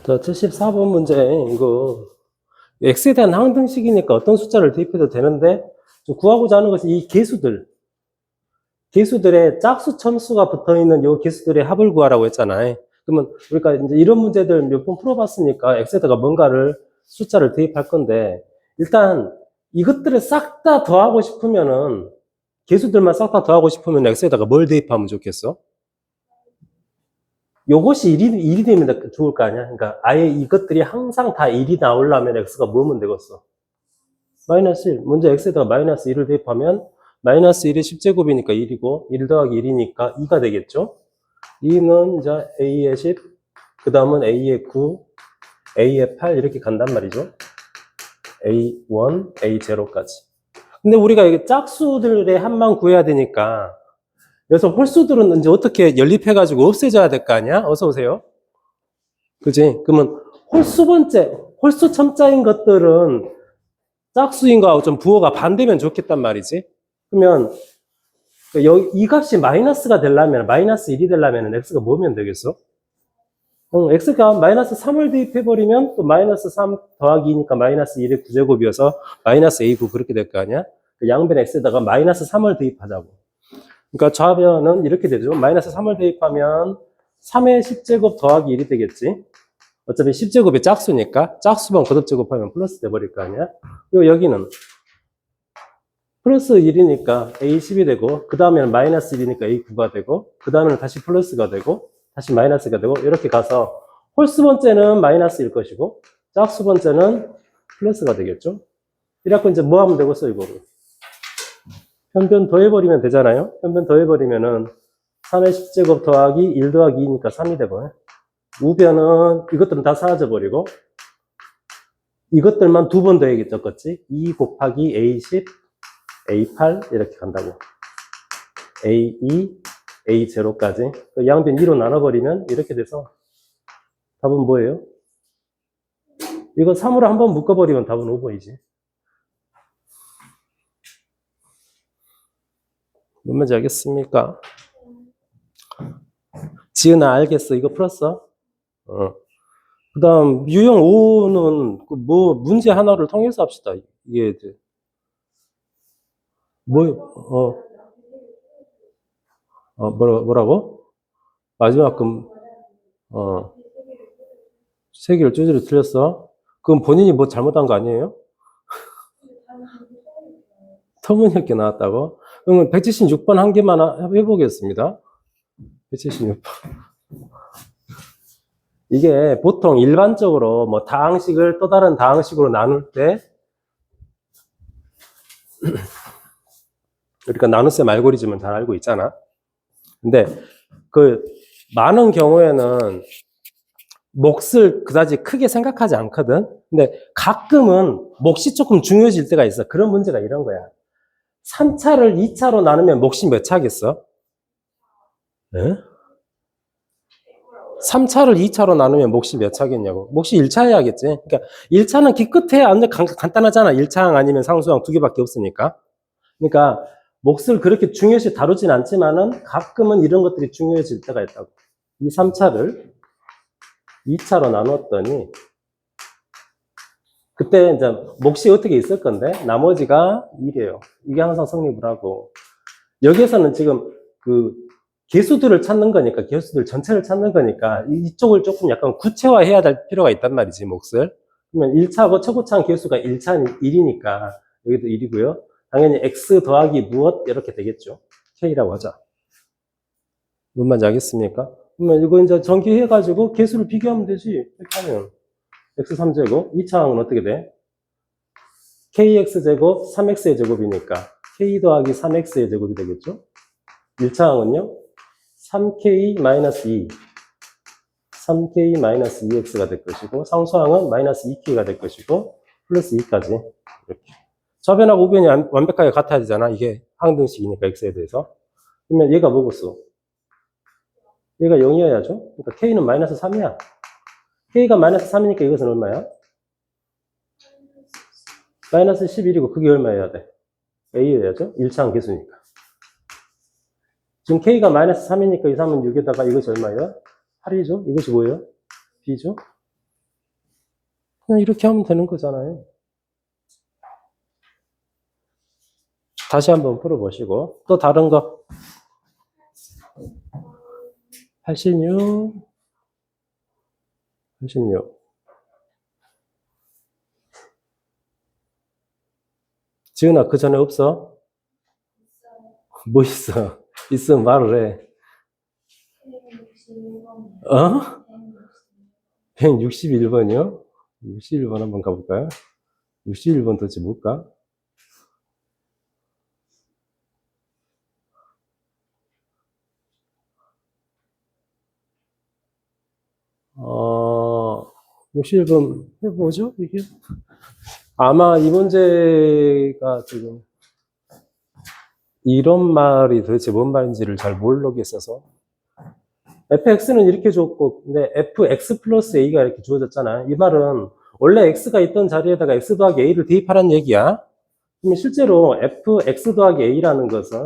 자, 74번 문제, 이거, x에 대한 항등식이니까 어떤 숫자를 대입해도 되는데, 좀 구하고자 하는 것이 이 개수들의 짝수 첨수가 붙어 있는 이 개수들의 합을 구하라고 했잖아요. 그러면 우리가 이제 이런 문제들 몇 번 풀어봤으니까 x에다가 뭔가를 숫자를 대입할 건데, 일단 이것들을 싹 다 더하고 싶으면은, 개수들만 싹 다 더하고 싶으면 x에다가 뭘 대입하면 좋겠어? 요것이 1이 되면 좋을 거 아니야? 그러니까 아예 이것들이 항상 다 1이 나오려면 x가 뭐면 되겠어? 마이너스 1. 먼저 x에다가 마이너스 1을 대입하면 마이너스 1이 10제곱이니까 1이고 1 더하기 1이니까 2가 되겠죠? 2는 이제 a의 10, 그 다음은 a의 9, a의 8 이렇게 간단 말이죠. a1, a0까지. 근데 우리가 이게 짝수들의 합만 구해야 되니까 그래서 홀수들은 이제 어떻게 연립해가지고 없애져야 될 거 아니야? 어서 오세요. 그지? 그러면 홀수 첨자인 것들은 짝수인 거하고 좀 부호가 반대면 좋겠단 말이지. 그러면 여기 이 값이 마이너스가 되려면 마이너스 1이 되려면 x가 뭐면 되겠어? x가 마이너스 3을 대입해버리면 또 마이너스 3 더하기 2니까 마이너스 1의 9제곱이어서 마이너스 a9 그렇게 될 거 아니야? 양변 x에다가 마이너스 3을 대입하자고. 그러니까 좌변은 이렇게 되죠. 마이너스 3을 대입하면 3의 10제곱 더하기 1이 되겠지. 어차피 10제곱이 짝수니까 짝수만 거듭제곱하면 플러스 돼버릴 거 아니야. 그리고 여기는 플러스 1이니까 A10이 되고 그 다음에는 마이너스 1이니까 A9가 되고 그 다음에는 다시 플러스가 되고 다시 마이너스가 되고 이렇게 가서 홀수 번째는 마이너스일 것이고 짝수 번째는 플러스가 되겠죠. 이래갖고 이제 뭐 하면 되겠어 이거를. 편변 더해버리면 되잖아요. 편변 더해버리면은 3의 10제곱 더하기 1 더하기 2니까 3이 되고 우변은 이것들은 다 사라져버리고 이것들만 두 번 더해야겠죠. 그치? 2 곱하기 A10, A8 이렇게 간다고. A2, A0까지. 양변 2로 나눠버리면 이렇게 돼서 답은 뭐예요? 이거 3으로 한번 묶어버리면 답은 5번이지. 뭔 말인지 알겠습니까? 지은아 알겠어. 이거 풀었어? 그 다음 유형 5는 뭐 문제 하나를 통해서 합시다. 이게 뭐 뭐라고? 마지막 세 개를 쪼지로 틀렸어. 그럼 본인이 뭐 잘못한 거 아니에요? 터무니없게 나왔다고? 그러면 176번 한 개만 해보겠습니다. 176번. 이게 보통 일반적으로 뭐 다항식을 또 다른 다항식으로 나눌 때 우리가 나눗셈 알고리즘은 잘 알고 있잖아. 근데 많은 경우에는 몫을 그다지 크게 생각하지 않거든. 근데 가끔은 몫이 조금 중요해질 때가 있어. 그런 문제가 이런 거야. 3차를 2차로 나누면 몫이 몇 차겠어? 네? 3차를 2차로 나누면 몫이 몇 차겠냐고. 몫이 1차여야겠지. 그러니까 1차는 기껏해야 간단하잖아. 1차항 아니면 상수항 두 개밖에 없으니까. 그러니까 몫을 그렇게 중요시 다루진 않지만은 가끔은 이런 것들이 중요해질 때가 있다고. 이 3차를 2차로 나눴더니 그때 이제 몫이 어떻게 있을 건데 나머지가 1이에요. 이게 항상 성립을 하고 여기에서는 지금 개수들을 찾는 거니까 개수들 전체를 찾는 거니까 이쪽을 조금 약간 구체화해야 될 필요가 있단 말이지 몫을. 그러면 1차하고 최고차항 개수가 1이니까 여기도 1이고요. 당연히 x 더하기 무엇 이렇게 되겠죠. k라고 하자. 뭔 말인지 알겠습니까? 그러면 이거 이제 전기해가지고 개수를 비교하면 되지. 이렇게 하면 x3제곱 2차항은 어떻게 돼? kx제곱 3x의 제곱이니까 k 더하기 3x의 제곱이 되겠죠. 1차항은요 3k-2 3k-2x가 될 것이고 상수항은 마이너스 2k가 될 것이고 플러스 2까지 이렇게 좌변하고 우변이 완벽하게 같아야 되잖아. 이게 항등식이니까 x에 대해서. 그러면 얘가 뭐겠어? 얘가 0이어야죠. 그러니까 k는 마이너스 3이야. k가 마이너스 3이니까 이것은 얼마야? 마이너스 11이고 그게 얼마여야 돼? a여야죠. 1차항 개수니까. 지금 k가 마이너스 3이니까 이 3은 6에다가 이것이 얼마예요? 8이죠. 이것이 뭐예요? b죠. 그냥 이렇게 하면 되는 거잖아요. 다시 한번 풀어보시고, 또 다른 거. 86. 지은아, 그 전에 없어? 뭐 있어? 있으면 말을 해. 161번이요? 61번 한번 가볼까요? 61번 도대체 뭘까? 어, 61번 해보죠, 이게? 아마 이 문제가 지금 이런 말이 도대체 뭔 말인지를 잘 모르겠어서. fx는 이렇게 줬고, 근데 fx 플러스 a가 이렇게 주어졌잖아. 이 말은 원래 x가 있던 자리에다가 x 더하기 a를 대입하라는 얘기야. 그러면 실제로 fx 더하기 a라는 것은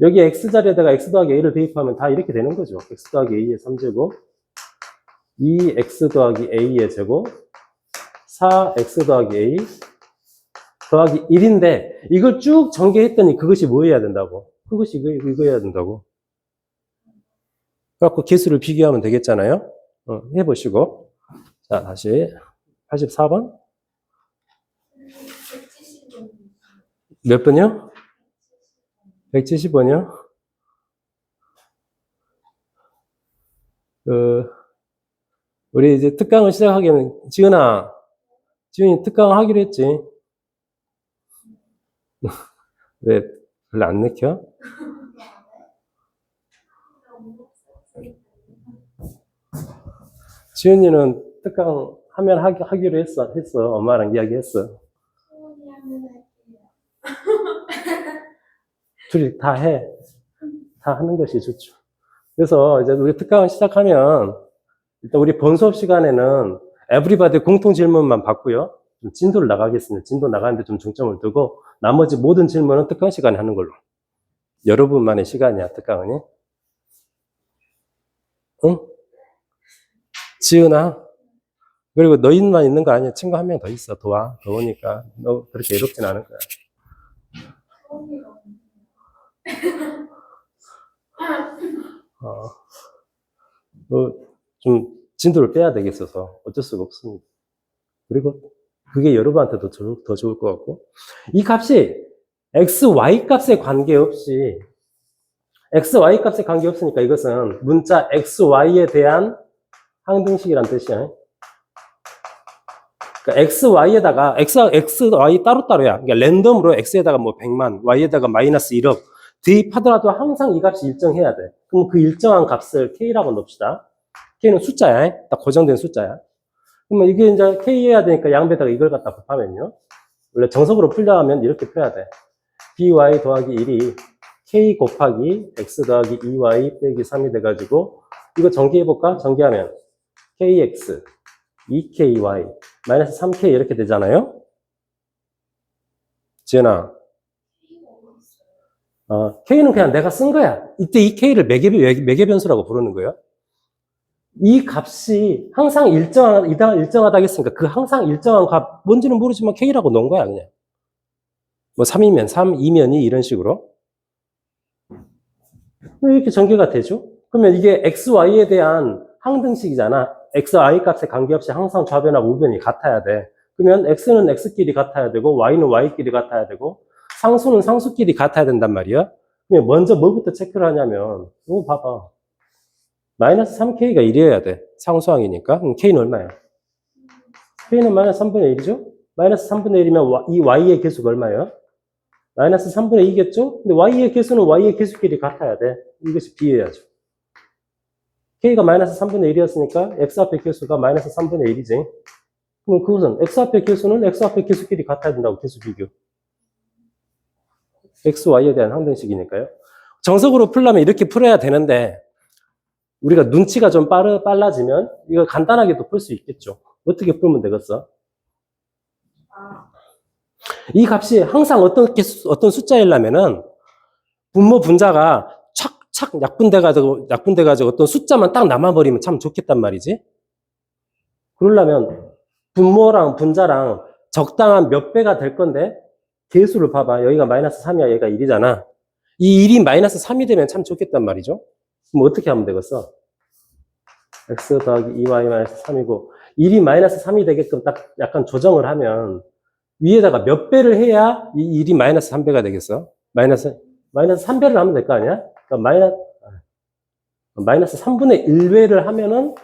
여기 x 자리에다가 x 더하기 a를 대입하면 다 이렇게 되는 거죠. x 더하기 a의 3제곱, 2x 더하기 a의 제곱, 4x 더하기 a 더하기 1인데 이걸 쭉 전개했더니 그것이 뭐 해야 된다고? 그것이 이거 해야 된다고. 그래갖고 개수를 비교하면 되겠잖아요. 해보시고. 자, 다시 84번. 몇 번이요? 170번이요? 우리 이제 특강을 시작하기에는, 지은이 특강 하기로 했지. 왜 별로 안 내켜? 지은이는 특강 하면 하기로 했어. 엄마랑 이야기했어. 둘이 다 해. 다 하는 것이 좋죠. 그래서 이제 우리 특강을 시작하면 일단 우리 본 수업 시간에는 에브리바디 공통 질문만 받고요. 좀 진도를 나가겠습니다. 진도 나가는데 좀 중점을 두고 나머지 모든 질문은 특강 시간에 하는 걸로. 여러분만의 시간이야, 특강은. 응? 지은아. 그리고 너희만 있는 거 아니야. 친구 한 명 더 있어. 더우니까. 너 그렇게 외롭진 않을 거야. 좀 진도를 빼야 되겠어서 어쩔 수가 없습니다. 그리고 그게 여러분한테도 더 좋을 것 같고. 이 값이 x, y 값에 관계없이 x, y 값에 관계없으니까 이것은 문자 x, y에 대한 항등식이란 뜻이야. 그러니까 x, y에다가 x, y 따로따로야. 그러니까 랜덤으로 x에다가 뭐 100만, y에다가 마이너스 1억 대입하더라도 항상 이 값이 일정해야 돼. 그럼 그 일정한 값을 k라고 넣읍시다. k는 숫자야. 딱 고정된 숫자야. 그러면 이게 이제 k 해야 되니까 양배에다가 이걸 갖다 곱하면요. 원래 정석으로 풀려면 이렇게 풀어야 돼. by 더하기 1이 k 곱하기 x 더하기 2y 빼기 3이 돼가지고 이거 전개해볼까? 전개하면 kx, 2ky, 마이너스 3k 이렇게 되잖아요. 지은아. k는 그냥 내가 쓴 거야. 이때 이 k를 매개 변수라고 부르는 거예요. 이 값이 항상 일정하다 했으니까 그 항상 일정한 값 뭔지는 모르지만 k라고 넣은 거야 그냥. 뭐 3이면 3, 2면 2 이런 식으로. 이렇게 전개가 되죠. 그러면 이게 x, y에 대한 항등식이잖아. x, y 값에 관계없이 항상 좌변하고 우변이 같아야 돼. 그러면 x는 x끼리 같아야 되고 y는 y끼리 같아야 되고 상수는 상수끼리 같아야 된단 말이야. 그러면 먼저 뭐부터 체크를 하냐면 이거 봐봐. 마이너스 3k가 1이어야 돼. 상수항이니까. 그럼 k는 얼마야? k는 마이너스 3분의 1이죠? 마이너스 3분의 1이면 이 y의 개수가 얼마예요? 마이너스 3분의 2겠죠? 근데 y의 개수는 y의 개수끼리 같아야 돼. 이것이 비해야죠. k가 마이너스 3분의 1이었으니까 x 앞의 개수가 마이너스 3분의 1이지. 그럼 그것은 x 앞의 개수는 x 앞의 개수끼리 같아야 된다고 개수 비교. x, y에 대한 항등식이니까요. 정석으로 풀려면 이렇게 풀어야 되는데 우리가 눈치가 좀 빨라지면 이거 간단하게도 풀 수 있겠죠. 어떻게 풀면 되겠어? 이 값이 항상 어떤 숫자이려면은 분모 분자가 착착 약분돼가지고 어떤 숫자만 딱 남아버리면 참 좋겠단 말이지. 그러려면 분모랑 분자랑 적당한 몇 배가 될 건데 개수를 봐봐. 여기가 마이너스 3이야. 얘가 1이잖아. 이 1이 마이너스 3이 되면 참 좋겠단 말이죠. 그럼 어떻게 하면 되겠어? x 더하기 2y 마이너스 3이고 1이 마이너스 3이 되게끔 딱 약간 조정을 하면 위에다가 몇 배를 해야 이 1이 마이너스 3배가 되겠어? 마이너스 3배를 하면 될 거 아니야? 그러니까 마이너스 3분의 1배를 하면은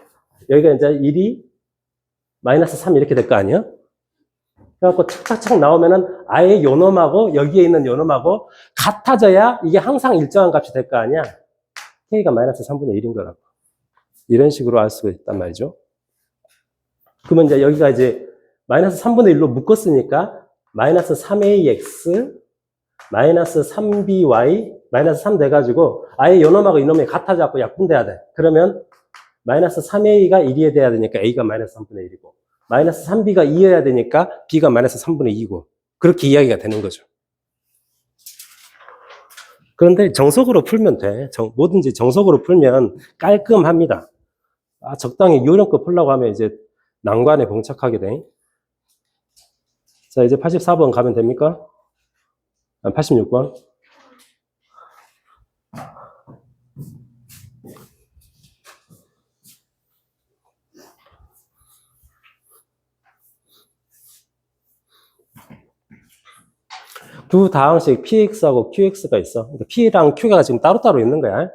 여기가 이제 1이 마이너스 3 이렇게 될 거 아니야? 그래갖고 착착착 나오면은 아예 요 놈하고 여기에 있는 요 놈하고 같아져야 이게 항상 일정한 값이 될 거 아니야? k가 마이너스 3분의 1인 거라고. 이런 식으로 알 수가 있단 말이죠. 그러면 이제 여기가 이제 마이너스 3분의 1로 묶었으니까 마이너스 3ax 마이너스 3by 마이너스 3 돼가지고 아예 요 놈하고 이 놈이 같아져갖고 약분돼야 돼. 그러면 마이너스 3a가 1이어야 돼야 되니까 a가 마이너스 3분의 1이고 마이너스 3b가 2여야 되니까 b가 마이너스 3분의 2고 그렇게 이야기가 되는 거죠. 그런데 정석으로 풀면 돼. 뭐든지 정석으로 풀면 깔끔합니다. 적당히 요령껏 풀려고 하면 이제 난관에 봉착하게 돼. 자, 이제 84번 가면 됩니까? 86번. 두 다항식 px하고 qx가 있어. 그러니까 p랑 q가 지금 따로따로 있는 거야.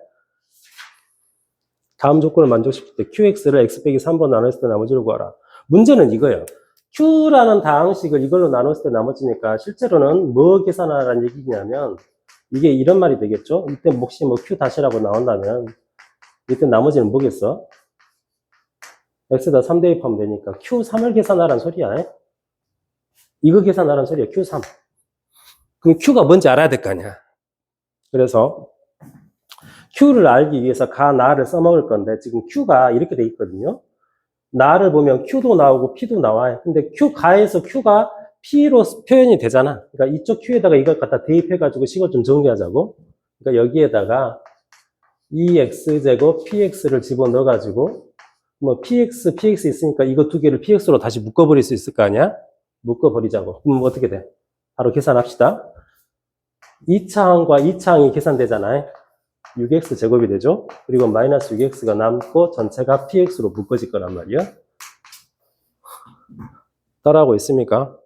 다음 조건을 만족시킬 때 qx를 x 빼기 3번 나눴을 때 나머지를 구하라. 문제는 이거예요. q라는 다항식을 이걸로 나눴을 때 나머지니까 실제로는 뭐 계산하라는 얘기냐면 이게 이런 말이 되겠죠. 이때 혹시 뭐 q 다시라고 나온다면 이때 나머지는 뭐겠어? x에다 3 대입하면 되니까 q3을 계산하라는 소리야. 이거 계산하라는 소리야. q3. 그럼 q가 뭔지 알아야 될 거 아니야. 그래서 q를 알기 위해서 가, 나를 써먹을 건데 지금 q가 이렇게 돼 있거든요. 나를 보면 q도 나오고 p도 나와요. 근데 가에서 q가 p로 표현이 되잖아. 그러니까 이쪽 q에다가 이걸 갖다 대입해가지고 식을 좀 정리하자고. 그러니까 여기에다가 2x제곱 px를 집어넣어가지고 뭐 px 있으니까 이거 두 개를 px로 다시 묶어버릴 수 있을 거 아니야? 묶어버리자고. 그럼 어떻게 돼? 바로 계산합시다. 2차항과 2차항이 계산되잖아요. 6x 제곱이 되죠. 그리고 마이너스 6x가 남고 전체가 px로 묶어질 거란 말이야. 따라하고 있습니까?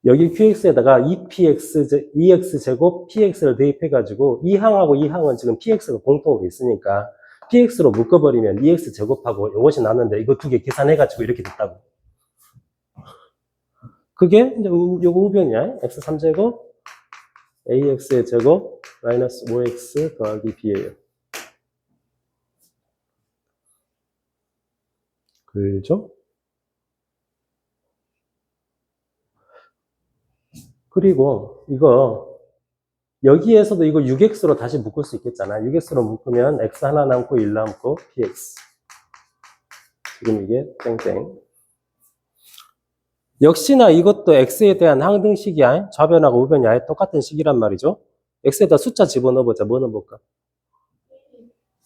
여기 qx에다가 2x 제곱 px를 대입해가지고 이 항하고 이 항은 지금 px가 공통으로 있으니까 px로 묶어버리면 2x 제곱하고 이것이 나왔는데 이거 두 개 계산해가지고 이렇게 됐다고. 그게 이제 요거 우변이야. x 3제곱 ax의 제곱 마이너스 5x 더하기 b예요. 그죠? 그리고 이거 여기에서도 이거 6x로 다시 묶을 수 있겠잖아. 6x로 묶으면 x 하나 남고 1 남고 px. 지금 이게 땡땡. 역시나 이것도 x에 대한 항등식이야. 좌변하고 우변이 아예 똑같은 식이란 말이죠. x에다 숫자 집어넣어보자. 뭐 넣어볼까?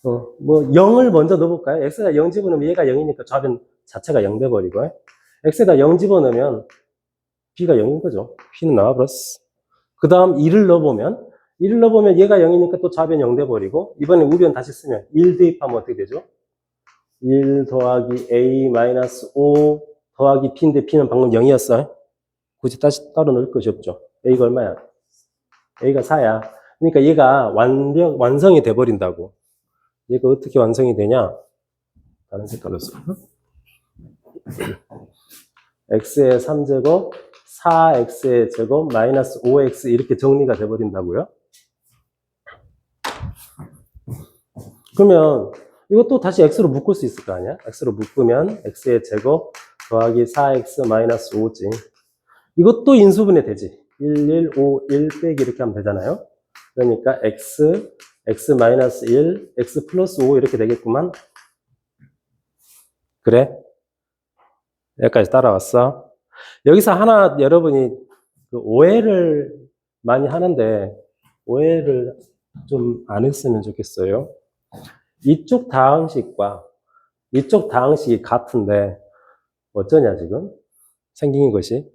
뭐 0을 먼저 넣어볼까요? x에다 0 집어넣으면 얘가 0이니까 좌변 자체가 0 돼버리고 x에다 0 집어넣으면 b가 0인 거죠. b는 나와버렸어. 그 다음 1을 넣어보면 얘가 0이니까 또 좌변 0 돼버리고 이번에 우변 다시 쓰면 1 대입하면 어떻게 되죠? 1 더하기 a 마이너스 5 더하기 b인데 b는 방금 0이었어. 굳이 다시 따로 넣을 것이 없죠. a가 얼마야? a가 4야. 그러니까 얘가 완성이 돼버린다고. 얘가 어떻게 완성이 되냐? 다른 색깔로 써. x의 3제곱 4x의 제곱 마이너스 5x 이렇게 정리가 돼버린다고요? 그러면 이것도 다시 x로 묶을 수 있을 거 아니야? x로 묶으면 x의 제곱 더하기 4x 마이너스 5지. 이것도 인수분해 되지. 1, 1, 5, 1 빼기 이렇게 하면 되잖아요. 그러니까 x 마이너스 1, x 플러스 5 이렇게 되겠구만. 그래? 여기까지 따라왔어. 여기서 하나 여러분이 그 오해를 많이 하는데 오해를 좀 안 했으면 좋겠어요. 이쪽 다항식과 이쪽 다항식이 같은데 어쩌냐 지금 생긴 것이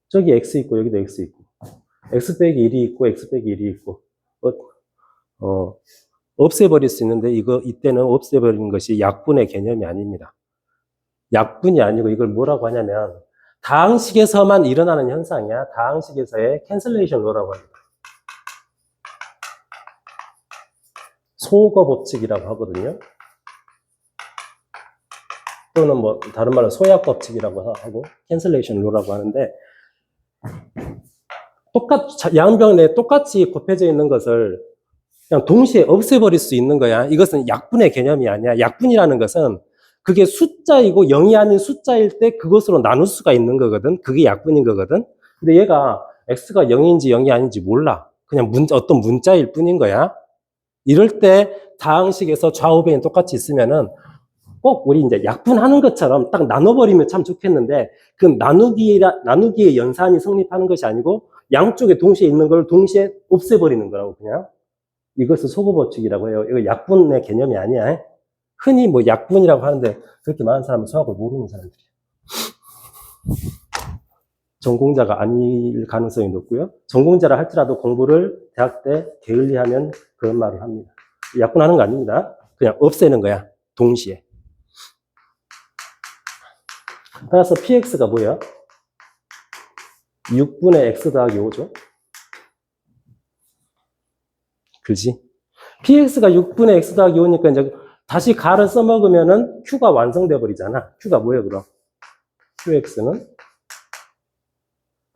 저기 x 있고 여기도 x 있고 x 빼기 1이 있고 x 빼기 1이 있고 없애버릴 수 있는데 이때는 없애버리는 것이 약분의 개념이 아닙니다. 약분이 아니고 이걸 뭐라고 하냐면 다항식에서만 일어나는 현상이야. 다항식에서의 캔슬레이션 로라고 합니다. 소거 법칙이라고 하거든요. 또는 뭐 다른 말로 소약 법칙이라고 하고 캔슬레이션 로라고 하는데 양변 내에 똑같이 곱해져 있는 것을 그냥 동시에 없애버릴 수 있는 거야. 이것은 약분의 개념이 아니야. 약분이라는 것은 그게 숫자이고 0이 아닌 숫자일 때 그것으로 나눌 수가 있는 거거든. 그게 약분인 거거든. 근데 얘가 x가 0인지 0이 아닌지 몰라. 그냥 어떤 문자일 뿐인 거야. 이럴 때 다항식에서 좌우변이 똑같이 있으면은 꼭 우리 이제 약분하는 것처럼 딱 나눠버리면 참 좋겠는데 그 나누기의 연산이 성립하는 것이 아니고 양쪽에 동시에 있는 걸 동시에 없애버리는 거라고 그냥. 이것을 소거법칙이라고 해요. 이거 약분의 개념이 아니야. 흔히 뭐 약분이라고 하는데 그렇게 많은 사람은 수학을 모르는 사람들이에요. 전공자가 아닐 가능성이 높고요. 전공자라 할지라도 공부를 대학 때 게을리하면 그런 말을 합니다. 약분하는 거 아닙니다. 그냥 없애는 거야. 동시에. 따라서 px가 뭐야? 6분의 x 더하기 5죠. 그지? px가 6분의 x 더하기 5니까 이제 다시 가를 써먹으면은 q가 완성돼 버리잖아. q가 뭐예요, 그럼? qx는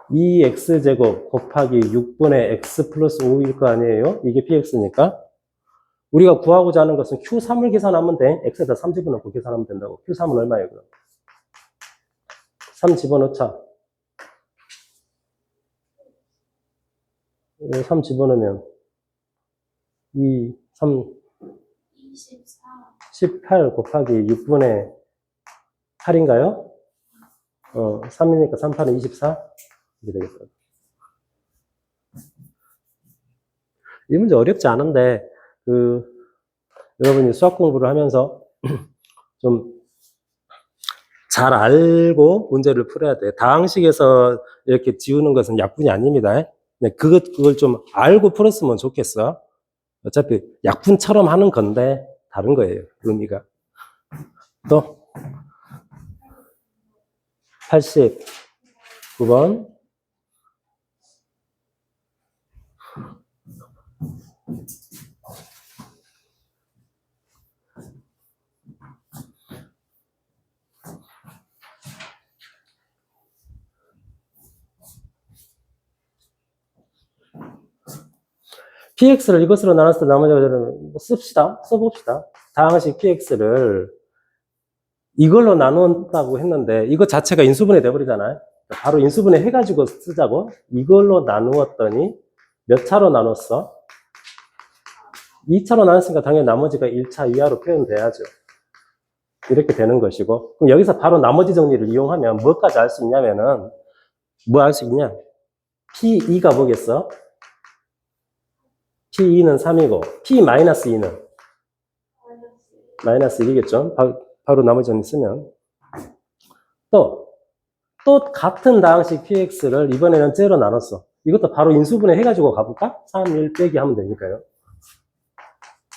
2x제곱 곱하기 6분의 x 플러스 5일 거 아니에요? 이게 px니까. 우리가 구하고자 하는 것은 q3을 계산하면 돼. x에다 3 집어넣고 계산하면 된다고. q3은 얼마예요, 그럼? 3 집어넣자. 3 집어넣으면 2, 3, 18 곱하기 6분의 8인가요? 3이니까 3, 8은 24? 이렇게 되겠다. 이 문제 어렵지 않은데, 여러분이 수학 공부를 하면서 좀 잘 알고 문제를 풀어야 돼. 다항식에서 이렇게 지우는 것은 약분이 아닙니다. 그걸 좀 알고 풀었으면 좋겠어. 어차피 약분처럼 하는 건데, 다른 거예요, 의미가. 또, 89번. px를 이것으로 나눴을 때 나머지 거는 써봅시다. 다항식 px를 이걸로 나눈다고 했는데 이거 자체가 인수분해 돼버리잖아요. 바로 인수분해 해가지고 쓰자고. 이걸로 나누었더니 몇 차로 나눴어? 2차로 나눴으니까 당연히 나머지가 1차 이하로 표현돼야죠. 이렇게 되는 것이고, 그럼 여기서 바로 나머지 정리를 이용하면 뭐까지 알 수 있냐면은 뭐 알 수 있냐? P2가 뭐겠어? P2는 3이고 P-2는 마이너스 1이겠죠? 바로 나머지 정리 쓰면 또 같은 다항식 px를 이번에는 째로 나눴어. 이것도 바로 인수분해 해가지고 가볼까? 3, 1 빼기 하면 되니까요.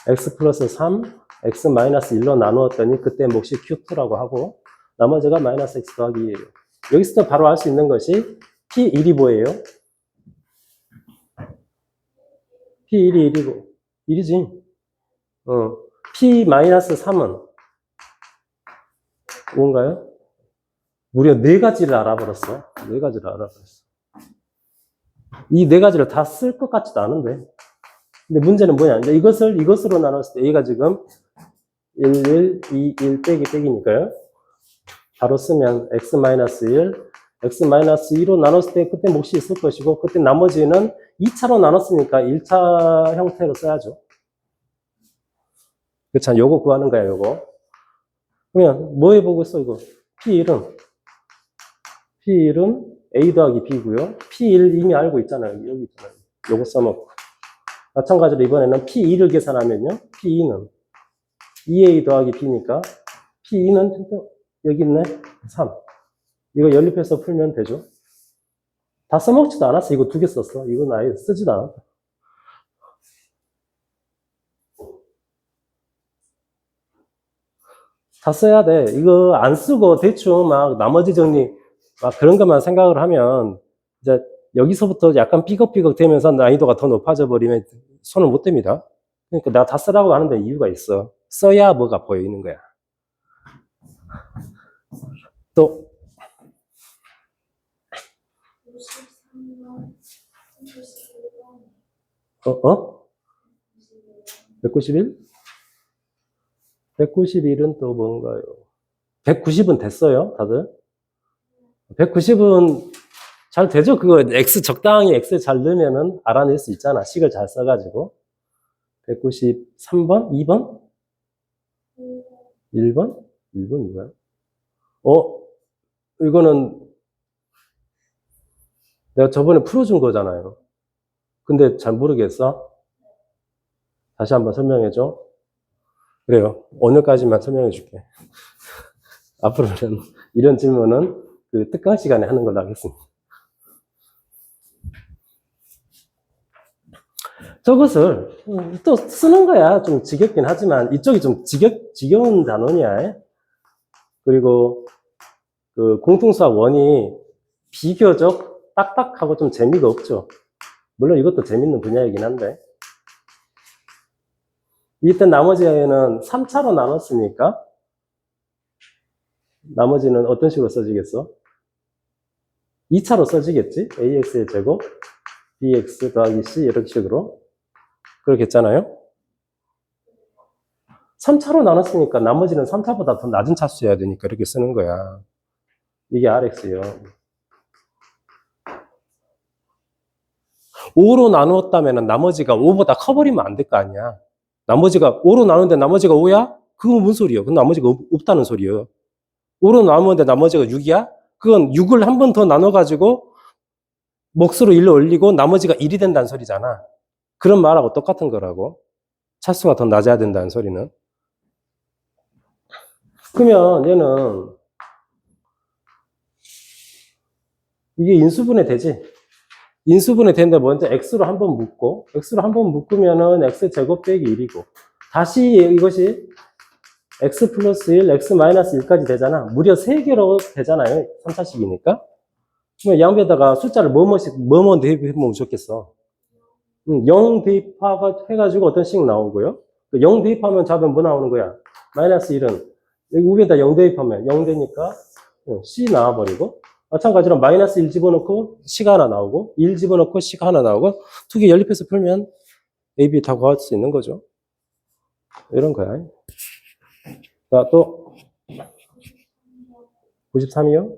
x 플러스 3, x 마이너스 1로 나누었더니 그때 몫이 q2라고 하고 나머지가 마이너스 x 더하기 2예요. 여기서 바로 알 수 있는 것이 p1이 뭐예요? p1이 1이고 1이지. p 마이너스 3은 뭔가요? 무려 4가지를 알아버렸어. 4가지를 알아버렸어. 이 4가지를 다 쓸 것 같지도 않은데. 근데 문제는 뭐냐? 이제 이것으로 나눴을 때 A가 지금 1, 1, 2, 1 빼기 빼기니까요. 바로 쓰면 x-1, x-2로 나눴을 때 그때 몫이 있을 것이고, 그때 나머지는 2차로 나눴으니까 1차 형태로 써야죠. 그렇잖아. 요거 구하는 거야, 요거. 그러면 뭐 해보고 있어, 이거? P1은 A 더하기 B고요. P1 이미 알고 있잖아요. 여기 있잖아요. 요거 써먹고. 마찬가지로 이번에는 P2를 계산하면요. P2는 2A 더하기 B니까 P2는 여기 있네. 3. 이거 연립해서 풀면 되죠. 다 써먹지도 않았어. 이거 2개 썼어. 이건 아예 쓰지도 않았다. 다 써야 돼. 이거 안 쓰고 대충 막 나머지 정리 막 그런 것만 생각을 하면 이제 여기서부터 약간 삐걱삐걱 되면서 난이도가 더 높아져 버리면 손을 못 댑니다. 그러니까 내가 다 쓰라고 하는데 이유가 있어. 써야 뭐가 보이는 거야. 또 191? 191은 또 뭔가요? 190은 됐어요, 다들? 190은 잘 되죠? 그거 X 적당히 X에 잘 넣으면은 알아낼 수 있잖아. 식을 잘 써가지고. 193번? 2번? 1번? 1번 뭐야? 이거는 내가 저번에 풀어준 거잖아요. 근데 잘 모르겠어? 다시 한번 설명해줘. 그래요. 오늘까지만 설명해 줄게. 앞으로는 이런 질문은 그 특강 시간에 하는 걸로 하겠습니다. 저것을 또 쓰는 거야. 좀 지겹긴 하지만 이쪽이 좀 지겨운 단원이야. 그리고 그 공통수학 원이 비교적 딱딱하고 좀 재미가 없죠. 물론 이것도 재밌는 분야이긴 한데 이때 나머지 아이는 3차로 나눴으니까 나머지는 어떤 식으로 써지겠어? 2차로 써지겠지? AX의 제곱 BX 더하기 C 이런 식으로 그렇겠잖아요? 3차로 나눴으니까 나머지는 3차보다 더 낮은 차수여야 되니까 이렇게 쓰는 거야. 이게 RX예요. 5로 나누었다면 나머지가 5보다 커버리면 안 될 거 아니야. 나머지가 5로 나누는데 나머지가 5야? 그건 뭔 소리예요? 그건 나머지가 없다는 소리예요. 5로 나누는데 나머지가 6이야? 그건 6을 한 번 더 나눠가지고 몫으로 1로 올리고 나머지가 1이 된다는 소리잖아. 그런 말하고 똑같은 거라고. 차수가 더 낮아야 된다는 소리는. 그러면 얘는 이게 인수분해 되지? 인수분해 되는데 먼저 x로 한번 묶고 x로 한번 묶으면은 x제곱 빼기 1이고 다시 이것이 x 플러스 1, x 마이너스 1까지 되잖아. 무려 3개로 되잖아요. 3차식이니까. 그러면 양배에다가 숫자를 뭐뭐 대입해보면 좋겠어. 0 대입해가지고 어떤 식 나오고요. 0 대입하면 답은 뭐 나오는 거야? 마이너스 1은 여기 위에다 0 대입하면 0 되니까 C 나와버리고 마찬가지로 마이너스 1 집어넣고 C가 하나 나오고 1 집어넣고 C가 하나 나오고 2개 연립해서 풀면 A, B 다 구할 수 있는 거죠. 이런 거야. 자, 또 93이요?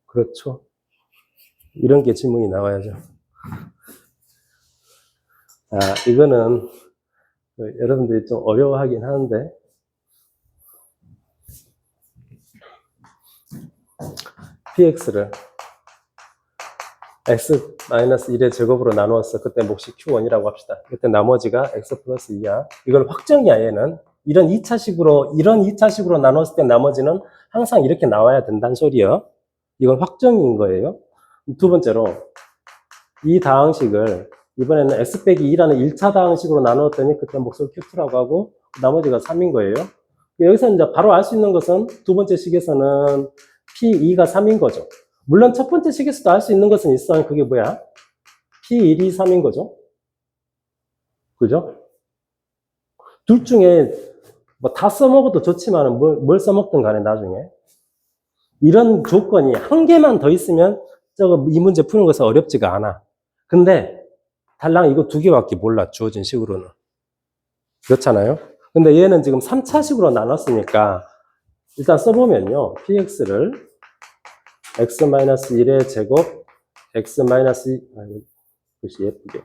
그렇죠. 이런 게 질문이 나와야죠. 이거는 여러분들이 좀 어려워하긴 하는데 px를 x-1의 제곱으로 나누었어. 그때 몫이 q1이라고 합시다. 그때 나머지가 x 플러스 2야. 이걸 확정이야, 얘는. 이런 2차식으로 나눴을 때 나머지는 항상 이렇게 나와야 된다는 소리예요. 이건 확정인 거예요. 두 번째로 이 다항식을 이번에는 x 빼기 2라는 1차 다항식으로 나누었더니 그때 몫을 q2라고 하고 나머지가 3인 거예요. 여기서 이제 바로 알 수 있는 것은 두 번째 식에서는 P2가 3인 거죠. 물론 첫 번째 식에서도 알 수 있는 것은 있어. 그게 뭐야? P1이 3인 거죠. 그죠? 둘 중에 뭐 다 써먹어도 좋지만 뭘 써먹든 간에 나중에 이런 조건이 한 개만 더 있으면 이 문제 푸는 것은 어렵지가 않아. 근데 달랑 이거 2개밖에 몰라. 주어진 식으로는. 그렇잖아요. 근데 얘는 지금 3차식으로 나눴으니까 일단 써보면요. px를 x-1의 제곱 x-2 글씨 예쁘게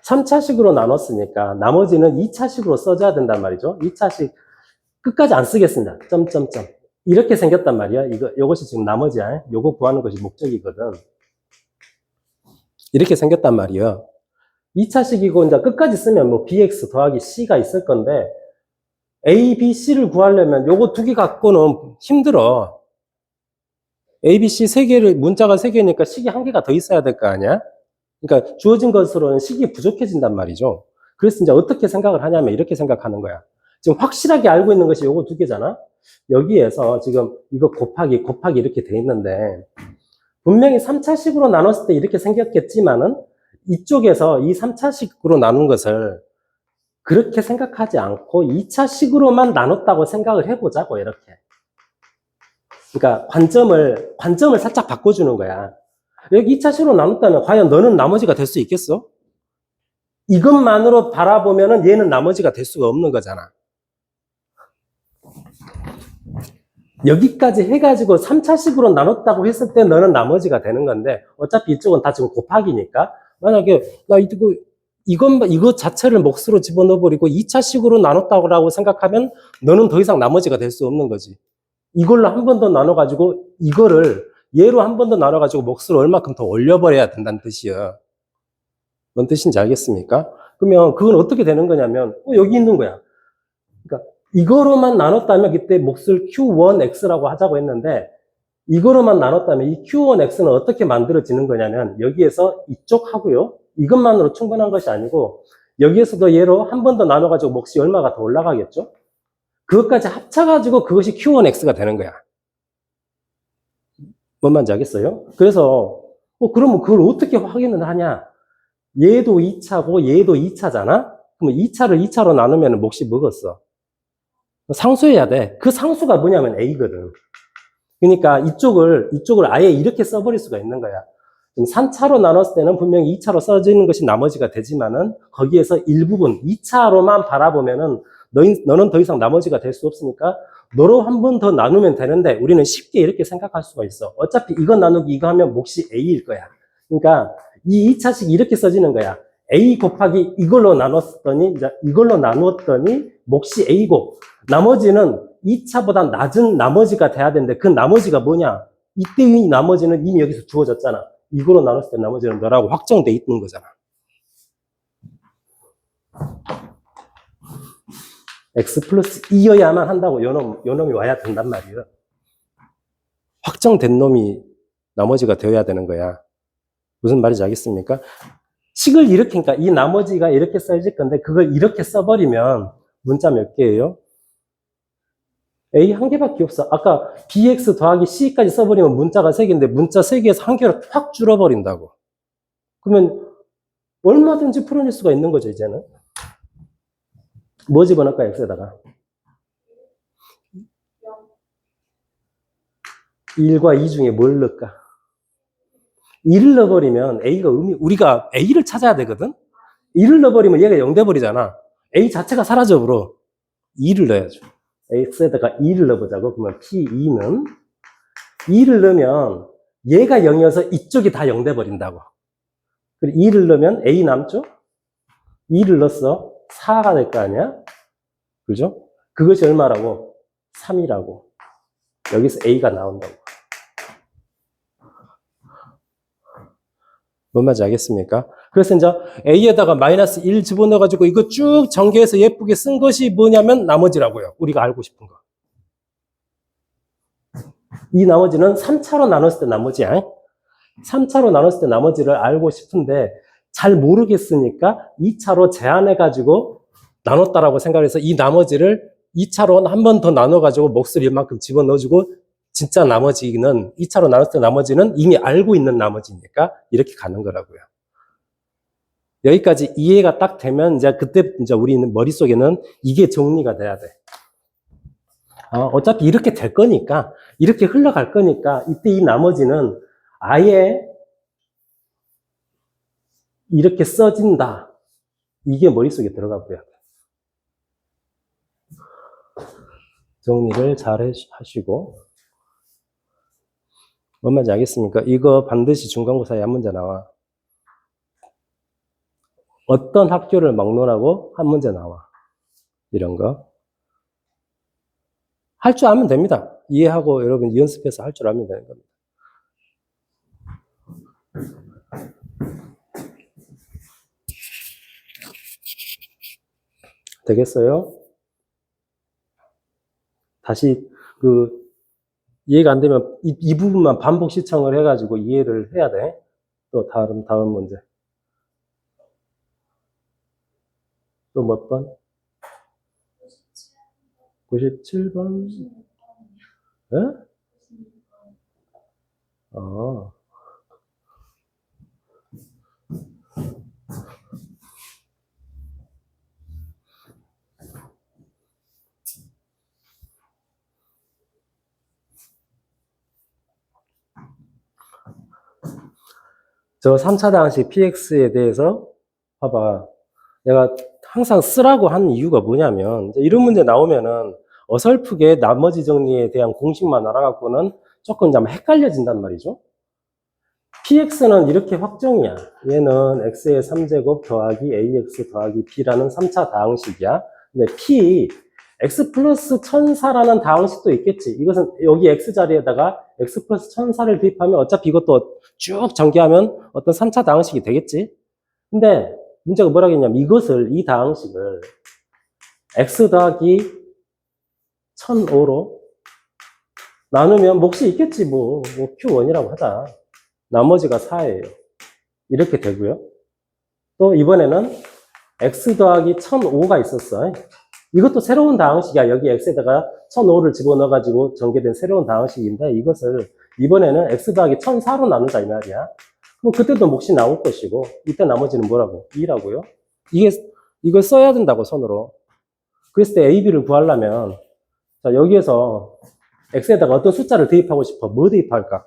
3차식으로 나눴으니까 나머지는 2차식으로 써줘야 된단 말이죠. 2차식 끝까지 안 쓰겠습니다. 점점점 이렇게 생겼단 말이야. 요것이 지금 나머지야. 요거 구하는 것이 목적이거든. 이렇게 생겼단 말이야. 2차식이고, 이제 끝까지 쓰면 뭐 bx 더하기 c가 있을 건데, a, b, c를 구하려면 요거 두 개 갖고는 힘들어. a, b, c 세 개를, 문자가 세 개니까 식이 한 개가 더 있어야 될 거 아니야? 그러니까 주어진 것으로는 식이 부족해진단 말이죠. 그래서 이제 어떻게 생각을 하냐면 이렇게 생각하는 거야. 지금 확실하게 알고 있는 것이 요거 두 개잖아? 여기에서 지금 이거 곱하기 이렇게 돼 있는데, 분명히 3차식으로 나눴을 때 이렇게 생겼겠지만은, 이쪽에서 이 3차식으로 나눈 것을 그렇게 생각하지 않고 2차식으로만 나눴다고 생각을 해보자고, 이렇게. 그러니까 관점을 살짝 바꿔주는 거야. 여기 2차식으로 나눴다면 과연 너는 나머지가 될 수 있겠어? 이것만으로 바라보면은 얘는 나머지가 될 수가 없는 거잖아. 여기까지 해가지고 3차식으로 나눴다고 했을 때 너는 나머지가 되는 건데, 어차피 이쪽은 다 지금 곱하기니까, 만약에 나 이거 자체를 몫으로 집어넣어버리고 2차식으로 나눴다고 생각하면 너는 더 이상 나머지가 될 수 없는 거지. 이걸로 한 번 더 나눠가지고 이거를 얘로 한 번 더 나눠가지고 몫을 얼마큼 더 올려버려야 된다는 뜻이야. 뭔 뜻인지 알겠습니까? 그러면 그건 어떻게 되는 거냐면 여기 있는 거야. 그러니까 이거로만 나눴다면 그때 몫을 Q1X라고 하자고 했는데, 이거로만 나눴다면 이 Q1X는 어떻게 만들어지는 거냐면 여기에서 이쪽 하고요. 이것만으로 충분한 것이 아니고 여기에서도 얘로 한 번 더 나눠가지고 몫이 얼마가 더 올라가겠죠? 그것까지 합쳐가지고 그것이 Q1X가 되는 거야. 뭔 말인지 알겠어요? 그래서 그러면 그걸 어떻게 확인을 하냐? 얘도 2차고 얘도 2차잖아? 그러면 2차를 2차로 나누면 몫이 먹었어. 상수해야 돼. 그 상수가 뭐냐면 A거든. 그러니까 이쪽을 아예 이렇게 써버릴 수가 있는 거야. 3차로 나눴을 때는 분명히 2차로 써지는 것이 나머지가 되지만은 거기에서 일부분 2차로만 바라보면은 너는 더 이상 나머지가 될 수 없으니까 너로 한 번 더 나누면 되는데, 우리는 쉽게 이렇게 생각할 수가 있어. 어차피 이거 나누기 이거 하면 몫이 A일 거야. 그러니까 이 2차식 이렇게 써지는 거야. A 곱하기 이걸로 나눴더니, 이제 이걸로 나누었더니 몫이 A고, 나머지는 2차보다 낮은 나머지가 돼야 되는데 그 나머지가 뭐냐? 이때 이 나머지는 이미 여기서 주어졌잖아. 이거로 나눴을 때 나머지는 너라고 확정돼 있는 거잖아. X 플러스 2여야만 한다고 요놈이 와야 된단 말이에요. 확정된 놈이 나머지가 되어야 되는 거야. 무슨 말인지 알겠습니까? 식을 이렇게, 그러니까 이 나머지가 이렇게 써질 건데 그걸 이렇게 써버리면 문자 몇 개예요? A 한 개밖에 없어. 아까 bx 더하기 c까지 써버리면 문자가 3개인데 문자 3개에서 한 개로 확 줄어버린다고. 그러면 얼마든지 풀어낼 수가 있는 거죠, 이제는. 뭐 집어넣을까, x에다가? 1과 2 중에 뭘 넣을까? 2를 넣어버리면 A가 우리가 A를 찾아야 되거든? 2를 넣어버리면 얘가 0 돼버리잖아. A 자체가 사라져버려. 2를 넣어야죠. x에다가 2를 넣어보자고. 그러면 P2는 2를 넣으면 얘가 0이어서 이쪽이 다 0 돼버린다고. 그리고 2를 넣으면 A 남죠? 2를 넣었어. 4가 될 거 아니야? 그죠? 그것이 얼마라고? 3이라고. 여기서 A가 나온다고. 뭔 말인지 알겠습니까? 그래서 이제 A에다가 마이너스 1 집어넣어가지고 이거 쭉 전개해서 예쁘게 쓴 것이 뭐냐면 나머지라고요. 우리가 알고 싶은 거. 이 나머지는 3차로 나눴을 때 나머지야. 3차로 나눴을 때 나머지를 알고 싶은데 잘 모르겠으니까 2차로 제한해가지고 나눴다라고 생각해서 이 나머지를 2차로 한 번 더 나눠가지고 몫을 이만큼 집어넣어주고, 진짜 나머지는 2차로 나눴을 때 나머지는 이미 알고 있는 나머지니까 이렇게 가는 거라고요. 여기까지 이해가 딱 되면 이제 그때 이제 우리는 머릿속에는 이게 정리가 돼야 돼. 어차피 이렇게 될 거니까, 이렇게 흘러갈 거니까 이때 이 나머지는 아예 이렇게 써진다. 이게 머릿속에 들어가 버려야 돼. 정리를 잘 하시고. 뭔 말인지 알겠습니까? 이거 반드시 중간고사에 한 문제 나와. 어떤 학교를 막론하고 한 문제 나와. 이런 거. 할 줄 알면 됩니다. 이해하고 여러분 연습해서 할 줄 알면 되는 겁니다. 되겠어요? 다시 이해가 안 되면 이 부분만 반복 시청을 해가지고 이해를 해야 돼. 또 다음 문제. 또 몇 번? 97번? 예? 아. 저 3차 방식 px에 대해서 봐봐. 내가 항상 쓰라고 하는 이유가 뭐냐면 이런 문제 나오면은 어설프게 나머지 정리에 대한 공식만 알아갖고는 조금 좀 헷갈려진단 말이죠. px는 이렇게 확정이야. 얘는 x의 3제곱 더하기 ax 더하기 b라는 3차 다항식이야. 근데 p, x 플러스 1004라는 다항식도 있겠지. 이것은 여기 x 자리에다가 x 플러스 1004를 대입하면 어차피 이것도 쭉 전개하면 어떤 3차 다항식이 되겠지. 근데 문제가 뭐라겠냐면 이 다항식을 x 더하기 1005로 나누면 몫이 있겠지. 뭐 q1이라고 하자. 나머지가 4예요. 이렇게 되고요. 또 이번에는 x 더하기 1005가 있었어. 이것도 새로운 다항식이야. 여기 x에다가 1005를 집어넣어가지고 전개된 새로운 다항식인데 이것을 이번에는 x 더하기 1004로 나누자 이 말이야. 그럼 그때도 몫이 나올 것이고 이때 나머지는 뭐라고? 2라고요. 이걸 써야 된다고 손으로. 그랬을 때 a, b를 구하려면 자 여기에서 x에다가 어떤 숫자를 대입하고 싶어. 뭐 대입할까?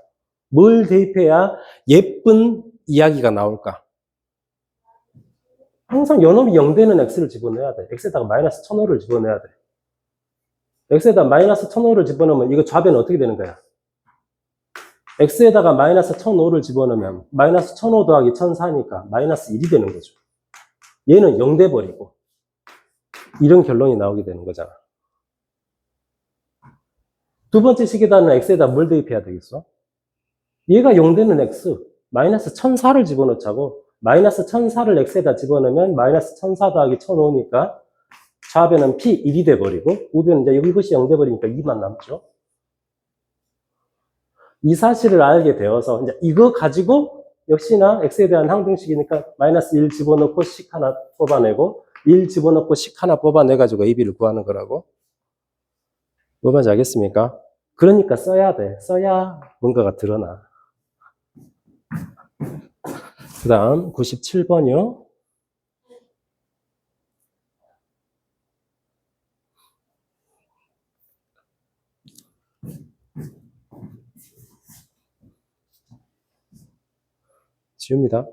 뭘 대입해야 예쁜 이야기가 나올까? 항상 연놈이 0되는 x를 집어넣어야 돼. x에다가 마이너스 1005를 집어넣어야 돼. x에다가 마이너스 1005를 집어넣으면 이거 좌변은 어떻게 되는 거야? x에다가 마이너스 1005를 집어넣으면 마이너스 1005 더하기 1004니까 마이너스 1이 되는 거죠. 얘는 0 돼버리고 이런 결론이 나오게 되는 거잖아. 두 번째 식에다는 x에다 뭘 대입해야 되겠어? 얘가 0 되는 x, 마이너스 1004를 집어넣자고 마이너스 1004를 x에다 집어넣으면 마이너스 1004 더하기 1005니까 좌변은 p1이 돼버리고 우변은 이제 이것이 0 돼버리니까 2만 남죠. 이 사실을 알게 되어서 이제 이거 가지고 역시나 x에 대한 항등식이니까 마이너스 1 집어넣고 식 하나 뽑아내고 1 집어넣고 식 하나 뽑아내가지고 AB를 구하는 거라고. 뭐 말인지 알겠습니까? 그러니까 써야 돼. 써야 뭔가가 드러나. 그 다음 97번이요. 지웁니다.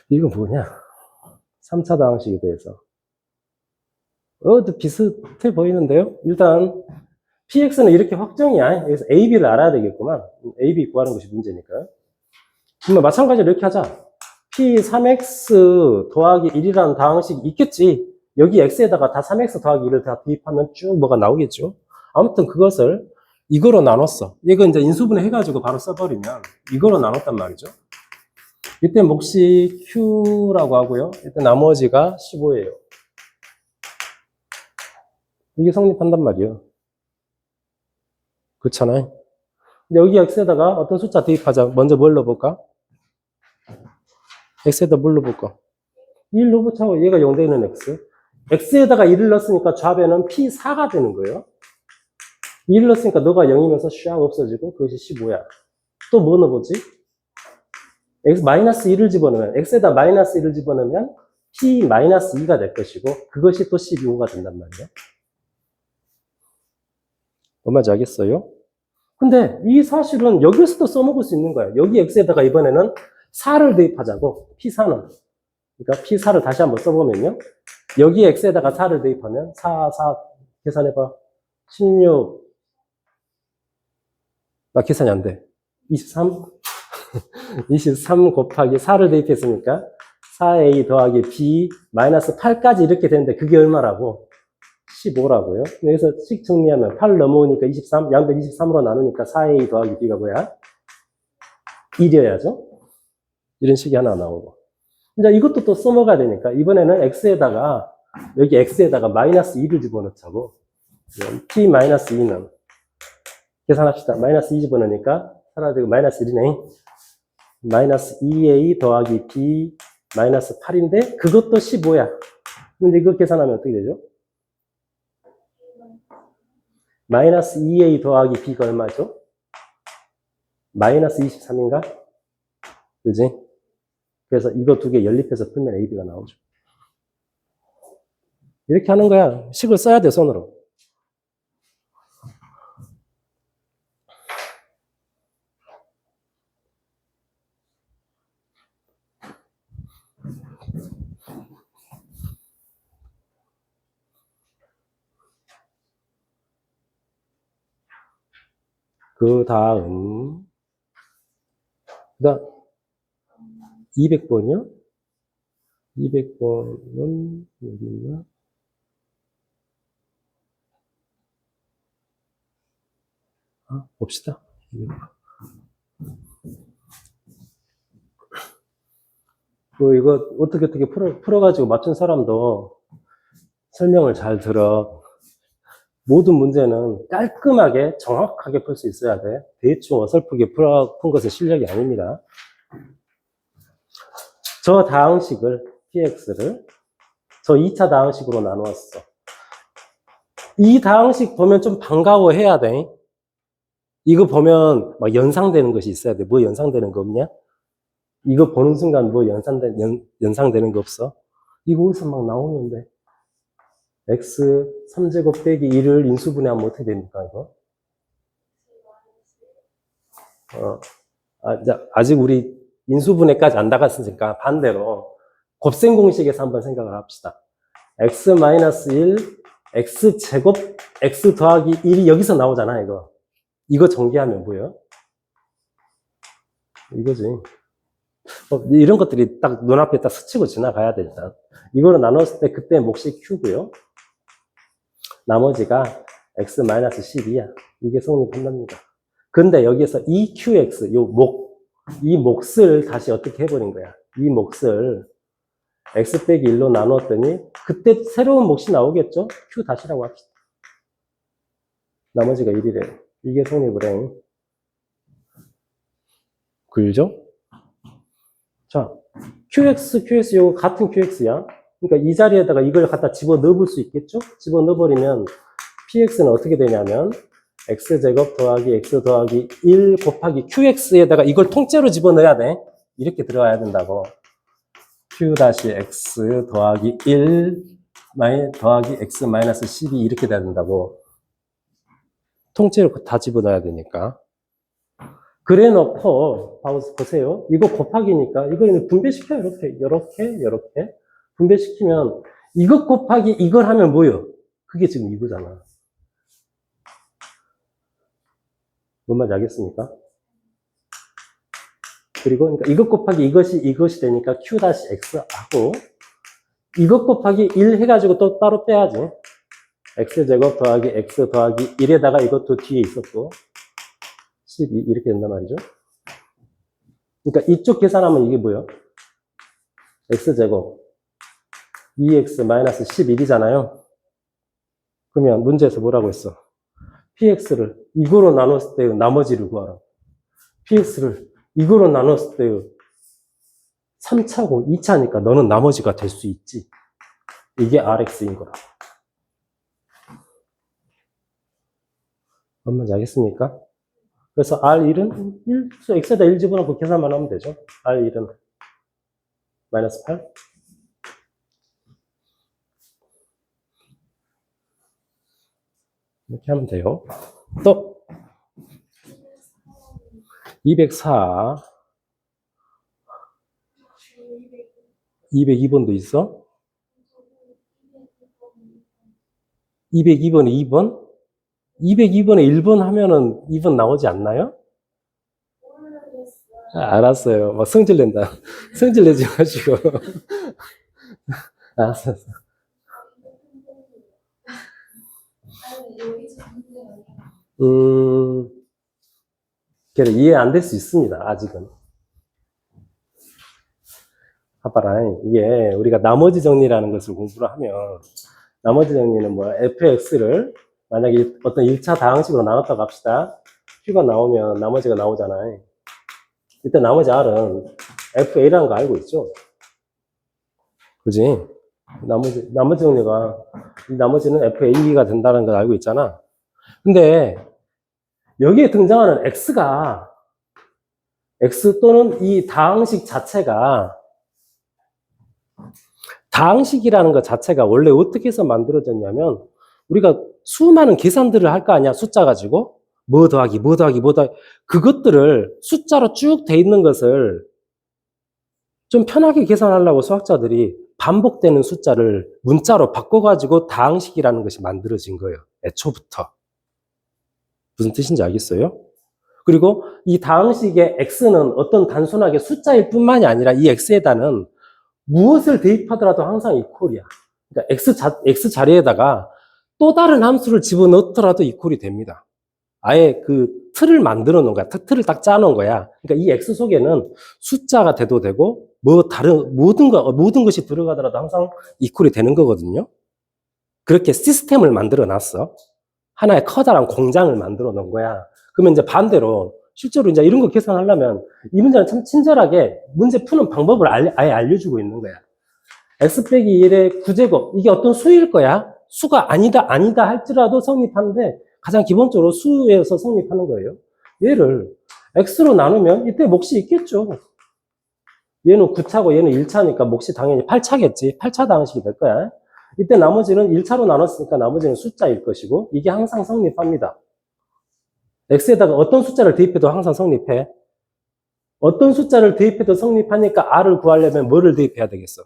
이거 뭐냐? 3차 다항식에 대해서. 비슷해 보이는데요? 일단 px는 이렇게 확정이야. 그래서 ab를 알아야 되겠구만. ab 구하는 것이 문제니까. 그러면 마찬가지로 이렇게 하자. p3x 더하기 1이라는 다항식이 있겠지. 여기 x에다가 다 3x 더하기 1을 다 대입하면 쭉 뭐가 나오겠죠. 아무튼 그것을 이거로 나눴어. 이거 이제 인수분해 해가지고 바로 써버리면 이거로 나눴단 말이죠. 이때 몫이 q라고 하고요. 이때 나머지가 15예요. 이게 성립한단 말이에요. 그렇잖아요. 여기 x에다가 어떤 숫자 대입하자. 먼저 뭘 넣어볼까? x에다 뭘 넣어볼까? 1 넣어보자고. 얘가 0 되는 x. x에다가 1을 넣었으니까 좌변은 p4가 되는 거예요. 1을 넣었으니까 너가 0이면서 샥 없어지고 그것이 15야. 또 뭐 넣어보지? x 마이너스 1을 집어넣으면 x에다 마이너스 1을 집어넣으면 p 마이너스 2가 될 것이고 그것이 또 12호가 된단 말이에요. 뭔 말인지 알겠어요? 근데 이 사실은 여기서도 써먹을 수 있는 거예요. 여기 x에다가 이번에는 4를 대입하자고. p4는. 그러니까 p4를 다시 한번 써보면요. 여기 x에다가 4를 대입하면 4 계산해봐. 16. 나 계산이 안 돼. 23? 23 곱하기 4를 대입했으니까 4a 더하기 b 마이너스 8까지 이렇게 되는데 그게 얼마라고? 15라고요. 여기서 식 정리하면 8 넘어오니까 23, 양변 23으로 나누니까 4a 더하기 b가 뭐야? 1이어야죠. 이런 식이 하나 나오고. 이제 이것도 또 써먹어야 되니까 이번에는 x에다가 여기 x에다가 마이너스 2를 집어넣자고. p 마이너스 2는 계산합시다. 마이너스 2 집어넣으니까 사라지고 마이너스 1이네. 마이너스 2a 더하기 b 마이너스 8인데 그것도 15야. 근데 이거 계산하면 어떻게 되죠? 마이너스 2a 더하기 b가 얼마죠? 마이너스 23인가? 그지? 그래서 이거 두 개 연립해서 풀면 ab가 나오죠. 이렇게 하는 거야. 식을 써야 돼, 손으로. 그 다음 200번이요? 200번은 여기 있나? 봅시다. 이거 어떻게 풀어가지고 맞춘 사람도 설명을 잘 들어. 모든 문제는 깔끔하게 정확하게 풀 수 있어야 돼. 대충 어설프게 푼 것은 실력이 아닙니다. 저 다항식을 px를 저 2차 다항식으로 나누었어. 이 다항식 보면 좀 반가워해야 돼. 이거 보면 막 연상되는 것이 있어야 돼. 뭐 연상되는 거 없냐? 이거 보는 순간 뭐 연상되는 거 없어? 이거 어디서 막 나오는데. x 3제곱 빼기 1을 인수분해하면 어떻게 됩니까, 이거? 아직 우리 인수분해까지 안 나갔으니까 반대로 곱셈 공식에서 한번 생각을 합시다. x-1, x제곱, x 더하기 1이 여기서 나오잖아, 이거. 이거 전개하면 뭐예요? 이거지. 이런 것들이 딱 눈앞에 딱 스치고 지나가야 돼, 일단. 이거로 나눴을 때 그때 몫이 q고요. 나머지가 x-12야. 이게 성립한답니다. 근데 여기에서 이 qx, 이 몫을 다시 어떻게 해버린 거야? 이 몫을 x 빼기 1로 나누었더니 그때 새로운 몫이 나오겠죠? q 다시라고 합시다. 나머지가 1이래요. 이게 성립을 해. 그죠? 자, qx 요거 같은 qx야. 그러니까 이 자리에다가 이걸 갖다 집어 넣을 수 있겠죠? 집어 넣어버리면 px는 어떻게 되냐면 x제곱 더하기 x 더하기 1 곱하기 qx에다가 이걸 통째로 집어 넣어야 돼. 이렇게 들어가야 된다고. q-x 더하기 1 더하기 x 마이너스 12 이렇게 돼야 된다고. 통째로 다 집어 넣어야 되니까. 그래 놓고 보세요. 이거 곱하기니까 이걸 분배시켜요. 이렇게 분배시키면 이것 곱하기 이걸 하면 뭐예요? 그게 지금 이거잖아. 뭔 말인지 알겠습니까? 그리고 그러니까 이것 곱하기 이것이 되니까 q-x 하고 이것 곱하기 1 해가지고 또 따로 빼야지. x제곱 더하기 x 더하기 1에다가 이것도 뒤에 있었고 12 이렇게 된단 말이죠. 그러니까 이쪽 계산하면 이게 뭐예요? x제곱 2x 마이너스 11이잖아요. 그러면 문제에서 뭐라고 했어? px를 이거로 나눴을 때 나머지를 구하라. px를 이거로 나눴을 때 3차고 2차니까 너는 나머지가 될 수 있지. 이게 rx인 거라. 뭔 말인지 알겠습니까? 그래서 R1은 x에다 1 집어넣고 계산만 하면 되죠. R1은 마이너스 8. 이렇게 하면 돼요. 또 204 202번도 있어? 202번에 2번? 202번에 1번 하면은 2번 나오지 않나요? 알았어요. 막 성질 낸다. 성질 내지 마시고. 알았어. 그래, 이해 안 될 수 있습니다. 아직은. 봐봐라. 이게 우리가 나머지 정리라는 것을 공부를 하면, 나머지 정리는 뭐야? fx를 만약에 어떤 1차 다항식으로 나눴다고 합시다. q가 나오면 나머지가 나오잖아요. 이때 나머지 r은 fa라는 거 알고 있죠? 그지? 나머지 정리가, 나머지는 fa가 된다는 걸 알고 있잖아. 근데 여기에 등장하는 x가, x 또는 이 다항식 자체가, 다항식이라는 것 자체가 원래 어떻게 해서 만들어졌냐면, 우리가 수많은 계산들을 할 거 아니야, 숫자 가지고. 뭐 더하기, 뭐 더하기, 뭐 더하기. 그것들을 숫자로 쭉 돼 있는 것을 좀 편하게 계산하려고 수학자들이 반복되는 숫자를 문자로 바꿔가지고 다항식이라는 것이 만들어진 거예요. 애초부터. 무슨 뜻인지 알겠어요? 그리고 이 다항식의 x는 어떤 단순하게 숫자일 뿐만이 아니라 이 x에다는 무엇을 대입하더라도 항상 이퀄이야. 그러니까 x 자리에다가 또 다른 함수를 집어넣더라도 이퀄이 됩니다. 아예 그 틀을 만들어 놓은 거야. 틀을 딱 짜놓은 거야. 그러니까 이 x 속에는 숫자가 돼도 되고 뭐 다른 모든 것이 들어가더라도 항상 이퀄이 되는 거거든요. 그렇게 시스템을 만들어 놨어. 하나의 커다란 공장을 만들어 놓은 거야. 그러면 이제 반대로 실제로 이제 이런 거 계산하려면 이 문제는 참 친절하게 문제 푸는 방법을 아예 알려주고 있는 거야. x 빼기 1의 9제곱. 이게 어떤 수일 거야. 수가 아니다 할지라도 성립하는데 가장 기본적으로 수에서 성립하는 거예요. 얘를 x로 나누면 이때 몫이 있겠죠. 얘는 9차고 얘는 1차니까 몫이 당연히 8차겠지. 8차 다항식이 될 거야. 이때 나머지는 1차로 나눴으니까 나머지는 숫자일 것이고 이게 항상 성립합니다. x에다가 어떤 숫자를 대입해도 항상 성립해. 어떤 숫자를 대입해도 성립하니까 r을 구하려면 뭐를 대입해야 되겠어?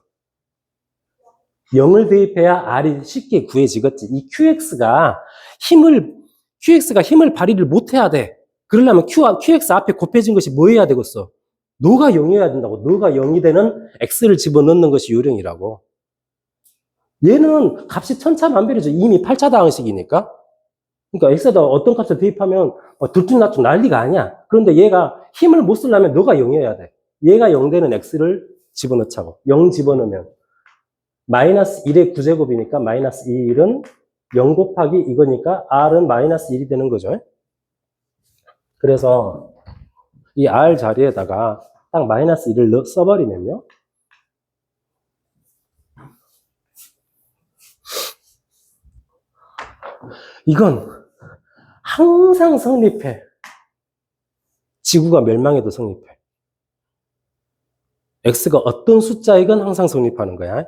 0을 대입해야 r이 쉽게 구해지겠지. 이 qx가 힘을 발휘를 못해야 돼. 그러려면 qx 앞에 곱해진 것이 뭐 해야 되겠어? 노가 0이어야 된다고. 노가 0이 되는 x를 집어넣는 것이 요령이라고. 얘는 값이 천차만별이죠. 이미 8차 다항식이니까. 그러니까 x에다 어떤 값을 대입하면 들쭉날쭉 난리가 아니야. 그런데 얘가 힘을 못 쓰려면 너가 0이어야 돼. 얘가 0 되는 x를 집어넣자고. 0 집어넣으면 마이너스 1의 9제곱이니까 마이너스 1은 0 곱하기 이거니까 r은 마이너스 1이 되는 거죠. 그래서 이 r 자리에다가 딱 마이너스 1을 써버리면요. 이건 항상 성립해. 지구가 멸망해도 성립해. x가 어떤 숫자이건 항상 성립하는 거야.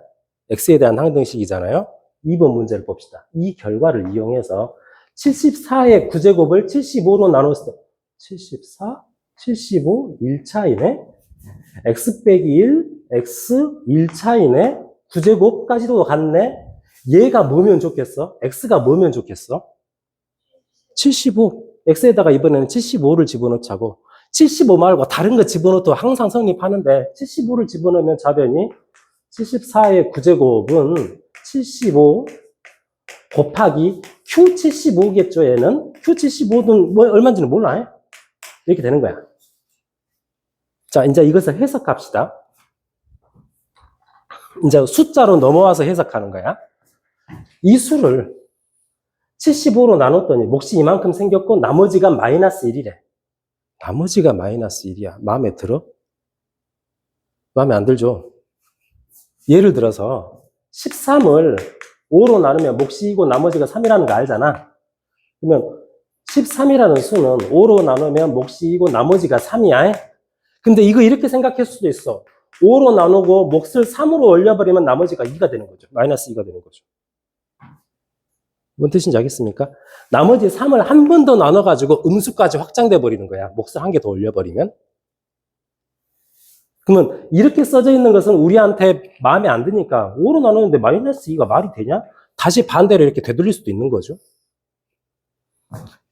x에 대한 항등식이잖아요. 2번 문제를 봅시다. 이 결과를 이용해서 74의 9제곱을 75로 나눴을 때 74, 75, 1차이네. x 빼기 1, x 1차이네. 9제곱까지도 갔네. 얘가 뭐면 좋겠어? x가 뭐면 좋겠어? 75. x에다가 이번에는 75를 집어넣자고. 75 말고 다른 거 집어넣어도 항상 성립하는데 75를 집어넣으면 자변이 74의 9제곱은 75 곱하기 Q75겠죠, 얘는. Q75는 뭐 얼마인지는 몰라. 이렇게 되는 거야. 자, 이제 이것을 해석합시다. 이제 숫자로 넘어와서 해석하는 거야. 이 수를 75로 나눴더니 몫이 이만큼 생겼고 나머지가 마이너스 1이래. 나머지가 마이너스 1이야. 마음에 들어? 마음에 안 들죠? 예를 들어서 13을 5로 나누면 몫이 2고 나머지가 3이라는 거 알잖아. 그러면 13이라는 수는 5로 나누면 몫이 2고 나머지가 3이야. 근데 이거 이렇게 생각할 수도 있어. 5로 나누고 몫을 3으로 올려버리면 나머지가 2가 되는 거죠. 마이너스 2가 되는 거죠. 뭔 뜻인지 알겠습니까? 나머지 3을 한 번 더 나눠가지고 음수까지 확장돼 버리는 거야. 몫을 한 개 더 올려버리면. 그러면 이렇게 써져 있는 것은 우리한테 마음에 안 드니까 5로 나누는데 마이너스 2가 말이 되냐? 다시 반대로 이렇게 되돌릴 수도 있는 거죠.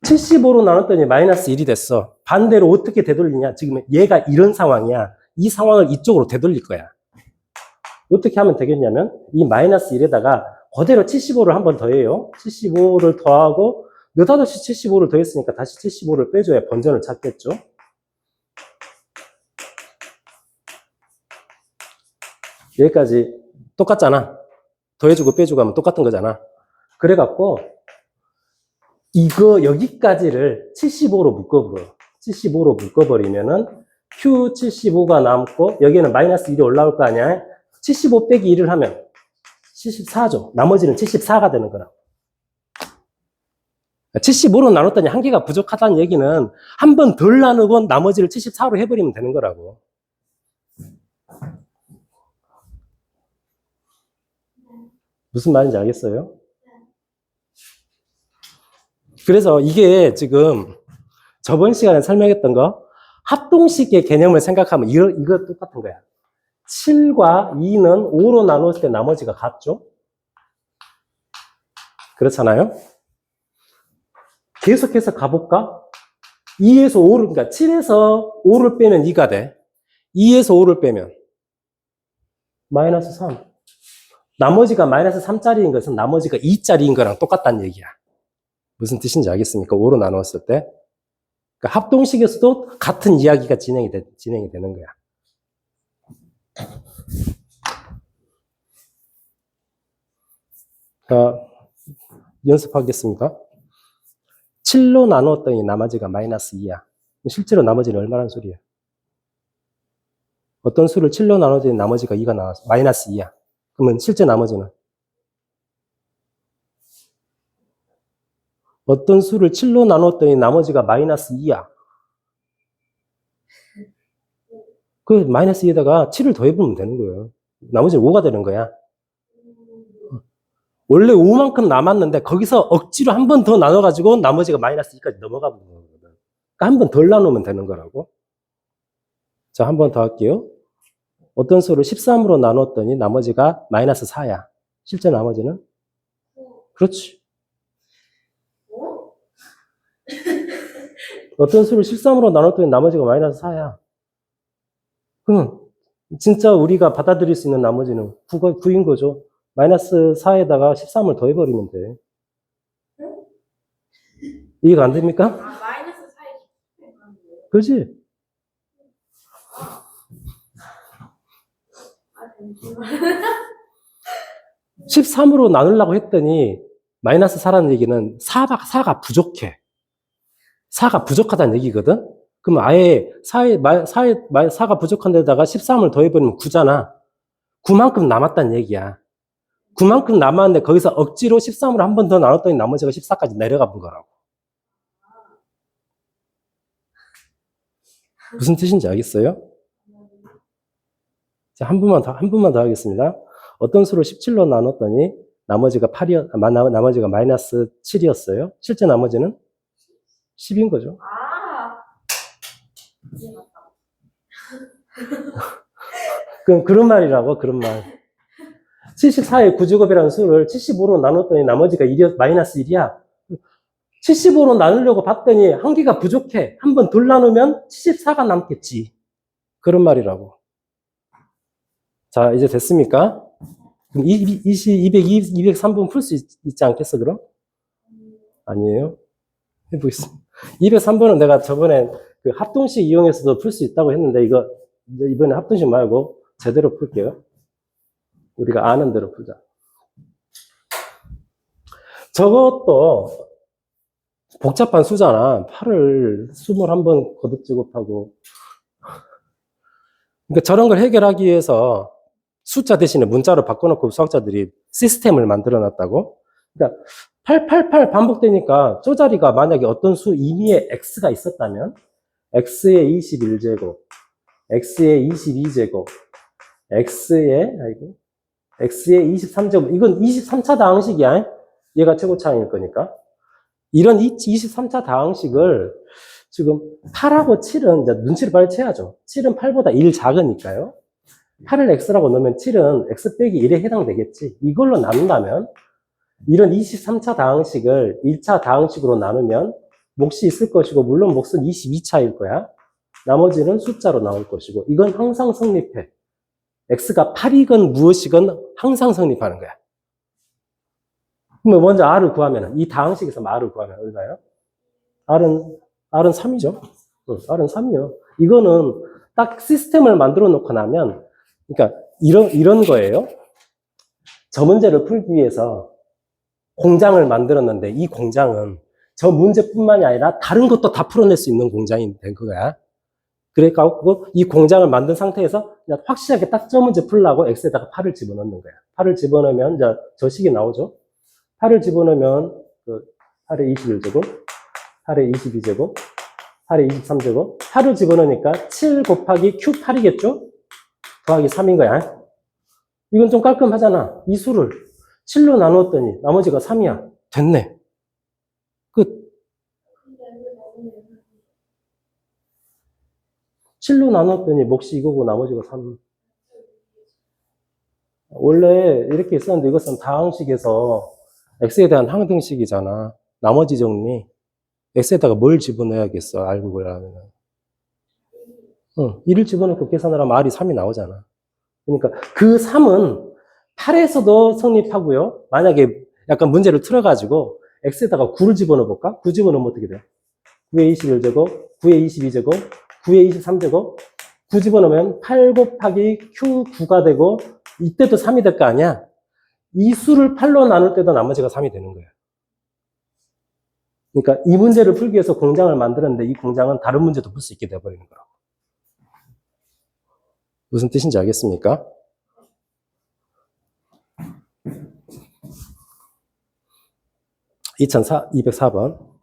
75로 나눴더니 마이너스 1이 됐어. 반대로 어떻게 되돌리냐? 지금 얘가 이런 상황이야. 이 상황을 이쪽으로 되돌릴 거야. 어떻게 하면 되겠냐면 이 마이너스 1에다가 그대로 75를 한 번 더해요. 75를 더하고 느닷없이 75를 더했으니까 다시 75를 빼줘야 번전을 찾겠죠. 여기까지 똑같잖아. 더해주고 빼주고 하면 똑같은 거잖아. 그래갖고 이거 여기까지를 75로 묶어버려. 75로 묶어버리면은 Q75가 남고 여기는 마이너스 1이 올라올 거 아니야. 75 빼기 1을 하면 74죠. 나머지는 74가 되는 거라. 75로 나눴더니 한 개가 부족하다는 얘기는 한 번 덜 나누고 나머지를 74로 해버리면 되는 거라고. 무슨 말인지 알겠어요? 그래서 이게 지금 저번 시간에 설명했던 거 합동식의 개념을 생각하면 이거 똑같은 거야. 7과 2는 5로 나눴을 때 나머지가 같죠? 그렇잖아요? 계속해서 가볼까? 2에서 5를, 그러니까 7에서 5를 빼면 2가 돼. 2에서 5를 빼면 마이너스 3. 나머지가 마이너스 3짜리인 것은 나머지가 2짜리인 거랑 똑같다는 얘기야. 무슨 뜻인지 알겠습니까? 5로 나눴을 때. 그러니까 합동식에서도 같은 이야기가 진행이 되는 거야. 자, 연습하겠습니다. 7로 나누었더니 나머지가 마이너스 2야. 실제로 나머지는 얼마란 소리야? 어떤 수를 7로 나누었더니 나머지가 2가 나왔어. 마이너스 2야. 그러면 실제 나머지는? 어떤 수를 7로 나누었더니 나머지가 마이너스 2야. 그 마이너스 2에다가 7을 더해보면 되는 거예요. 나머지는 5가 되는 거야. 원래 5만큼 남았는데 거기서 억지로 한 번 더 나눠가지고 나머지가 마이너스 2까지 넘어가 버리는 거거든. 그러니까 한 번 덜 나누면 되는 거라고. 자, 한 번 더 할게요. 어떤 수를 13으로 나눴더니 나머지가 마이너스 4야. 실제 나머지는? 그렇지. 어떤 수를 13으로 나눴더니 나머지가 마이너스 4야. 그럼 진짜 우리가 받아들일 수 있는 나머지는 9인 거죠. 마이너스 4에다가 13을 더해버리면 돼. 이해가 안 됩니까? 아, 마이너스 4에 그렇지? 13으로 나누려고 했더니 마이너스 4라는 얘기는 4가 부족해. 4가 부족하다는 얘기거든? 그럼 아예 4가 부족한 데다가 13을 더해버리면 9잖아. 9만큼 남았다는 얘기야. 9만큼 남았는데 거기서 억지로 13으로 한 번 더 나눴더니 나머지가 14까지 내려가 본 거라고. 무슨 뜻인지 알겠어요? 자, 한 분만 더 하겠습니다. 어떤 수를 17로 나눴더니 나머지가 나머지가 마이너스 7이었어요. 실제 나머지는 10인 거죠. 아, 그런 말이라고, 그런 말. 74의 구제곱이라는 수를 75로 나눴더니 나머지가 마이너스 1이야. 75로 나누려고 봤더니 한 개가 부족해. 한 번 덜 나누면 74가 남겠지. 그런 말이라고. 자, 이제 됐습니까? 그럼 203분 풀 수 있지 않겠어, 그럼? 아니에요? 해보겠습니다. 203번은 내가 저번에 그 합동식 이용해서도 풀 수 있다고 했는데, 이번에 합동식 말고 제대로 풀게요. 우리가 아는 대로 풀자. 저것도 복잡한 수잖아. 8을 21번 거듭제곱하고. 그러니까 저런 걸 해결하기 위해서 숫자 대신에 문자로 바꿔놓고 수학자들이 시스템을 만들어 놨다고. 그러니까 888 반복되니까 저 자리가 만약에 어떤 수 임의의 x가 있었다면 x의 21제곱, x의 22제곱, x의 23제곱. 이건 23차 다항식이야. 얘가 최고차항일 거니까. 이런 23차 다항식을 지금 8하고 7은 이제 눈치를 빨리 채야죠. 7은 8보다 1 작으니까요. 8을 x라고 넣으면 7은 x 빼기 1에 해당되겠지. 이걸로 나눈다면 이런 23차 다항식을 1차 다항식으로 나누면 몫이 있을 것이고, 물론 몫은 22차일 거야. 나머지는 숫자로 나올 것이고, 이건 항상 성립해. x가 8이건 무엇이건 항상 성립하는 거야. 그러면 먼저 r을 구하면, 이 다항식에서 r을 구하면 얼마예요? r은 3이죠. r은 3이요. 이거는 딱 시스템을 만들어 놓고 나면, 그러니까 이런 거예요. 저 문제를 풀기 위해서 공장을 만들었는데, 이 공장은 저 문제뿐만이 아니라 다른 것도 다 풀어낼 수 있는 공장이 된 거야. 그러니까 이 공장을 만든 상태에서 그냥 확실하게 딱 저 문제 풀려고 x에다가 8을 집어넣는 거야. 8을 집어넣으면 이제 저 식이 나오죠. 8을 집어넣으면 8의 21제곱, 8의 22제곱, 8의 23제곱, 8을 집어넣으니까 7 곱하기 q8이겠죠? 더하기 3인 거야. 이건 좀 깔끔하잖아. 이 수를 7로 나누었더니 나머지가 3이야. 됐네. 끝. 7로 나눴더니 몫이 이거고 나머지가 3. 원래 이렇게 있었는데 이것은 다항식에서 x에 대한 항등식이잖아. 나머지 정리. x에다가 뭘 집어넣어야겠어, 알고 보려면. 1을 집어넣고 계산을 하면 r이 3이 나오잖아. 그러니까 그 3은 8에서도 성립하고요. 만약에 약간 문제를 틀어가지고 x에다가 9를 집어넣어 볼까? 9 집어넣으면 어떻게 돼? 9의 21제곱, 9의 22제곱, 9의 23제곱, 9 집어넣으면 8 곱하기 q9가 되고, 이때도 3이 될 거 아니야? 이 수를 8로 나눌 때도 나머지가 3이 되는 거야. 그러니까 이 문제를 풀기 위해서 공장을 만들었는데 이 공장은 다른 문제도 풀 수 있게 돼버리는 거라고. 무슨 뜻인지 알겠습니까? (2004) 204번.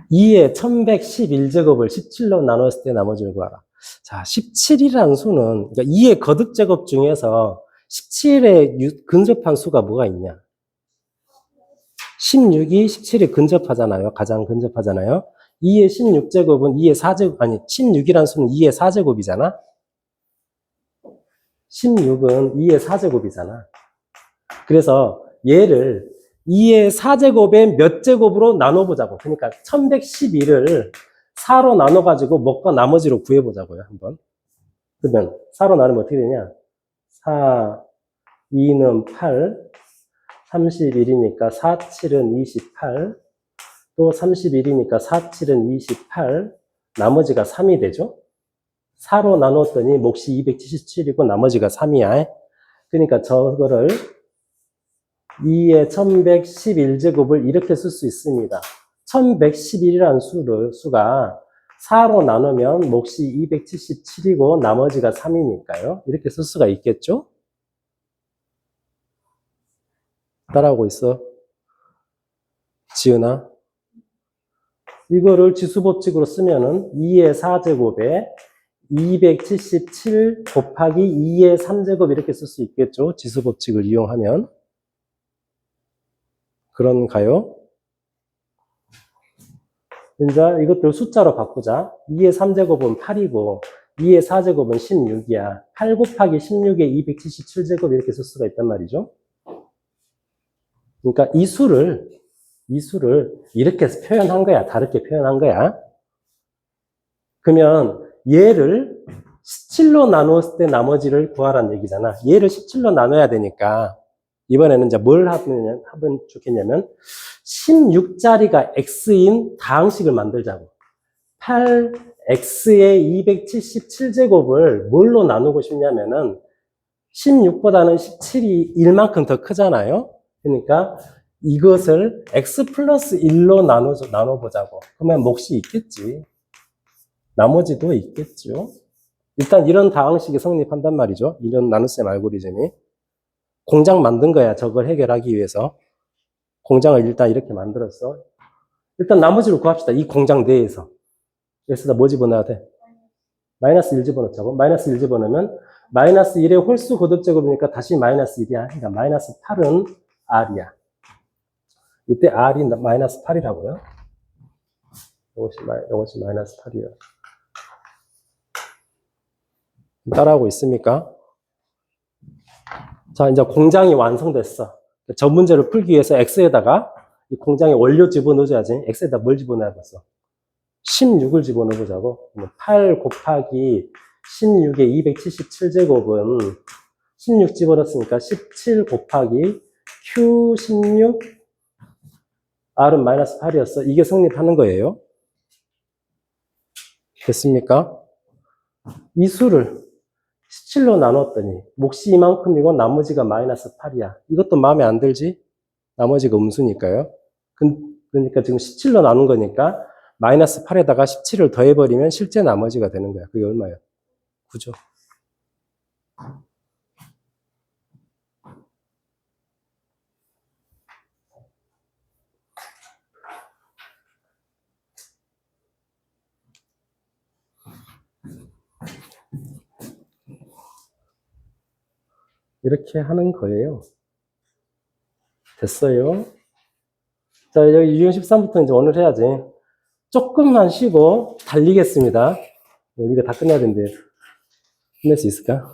(2의 1111제곱을 17로 나눴을 때 나머지를 구하라). 자, 17이라는 수는, 그러니까 2의 거듭제곱 중에서 17에 근접한 수가 뭐가 있냐? 16이 17에 근접하잖아요. 가장 근접하잖아요. 2의 16제곱은 2의 4제곱, 아니, 16이라는 수는 2의 4제곱이잖아? 16은 2의 4제곱이잖아. 그래서 얘를 2의 4제곱의 몇 제곱으로 나눠보자고. 그러니까 1111을 4로 나눠가지고 먹고 나머지로 구해보자고요, 한번. 그러면 4로 나누면 어떻게 되냐? 4, 2는 8, 31이니까 4, 7은 28, 또 31이니까 4, 7은 28, 나머지가 3이 되죠? 4로 나눴더니 몫이 277이고 나머지가 3이야. 그러니까 저거를 2의 1111제곱을 이렇게 쓸 수 있습니다. 1111이라는 수가 4로 나누면 몫이 277이고 나머지가 3이니까요. 이렇게 쓸 수가 있겠죠? 따라오고 있어? 지은아? 이거를 지수법칙으로 쓰면은 2의 4제곱에 277 곱하기 2의 3제곱 이렇게 쓸 수 있겠죠? 지수법칙을 이용하면. 그런가요? 이제 이것들 숫자로 바꾸자. 2의 3제곱은 8이고 2의 4제곱은 16이야. 8 곱하기 16에 277제곱 이렇게 쓸 수가 있단 말이죠. 그러니까 이 수를 이렇게 표현한 거야. 다르게 표현한 거야. 그러면 얘를 17로 나누었을 때 나머지를 구하라는 얘기잖아. 얘를 17로 나눠야 되니까 이번에는 이제 뭘 하면 좋겠냐면 16자리가 x인 다항식을 만들자고. 8x의 277제곱을 뭘로 나누고 싶냐면은 16보다는 17이 1만큼 더 크잖아요. 그러니까 이것을 x 플러스 1로 나눠보자고. 그러면 몫이 있겠지. 나머지도 있겠죠. 일단 이런 다항식이 성립한단 말이죠. 이런 나눗셈 알고리즘이. 공장 만든 거야. 저걸 해결하기 위해서. 공장을 일단 이렇게 만들었어. 일단 나머지를 구합시다. 이 공장 내에서. 여기다 뭐 집어넣어야 돼? 마이너스 1 집어넣자고. 마이너스 1 집어넣으면 마이너스 1의 홀수 거듭제곱이니까 다시 마이너스 1이야. 그러니까 마이너스 8은 R이야. 이때 R이 마이너스 8이라고요. 이것이 마이너스 8이에요. 따라하고 있습니까? 자, 이제 공장이 완성됐어. 저 문제를 풀기 위해서 x에다가 이 공장에 원료 집어넣어줘야지. x에다 뭘 집어넣어야겠어? 16을 집어넣어보자고. 8 곱하기 16의 277제곱은 16 집어넣었으니까 17 곱하기 Q16 R은 마이너스 8이었어. 이게 성립하는 거예요. 됐습니까? 이 수를 17로 나눴더니 몫이 이만큼이고 나머지가 마이너스 8이야. 이것도 마음에 안 들지? 나머지가 음수니까요. 그러니까 지금 17로 나눈 거니까 마이너스 8에다가 17을 더해버리면 실제 나머지가 되는 거야. 그게 얼마예요? 9죠. 이렇게 하는 거예요. 됐어요. 자, 여기 유형 13부터 이제 오늘 해야지. 조금만 쉬고 달리겠습니다. 이거 다 끝내야 되는데. 끝낼 수 있을까?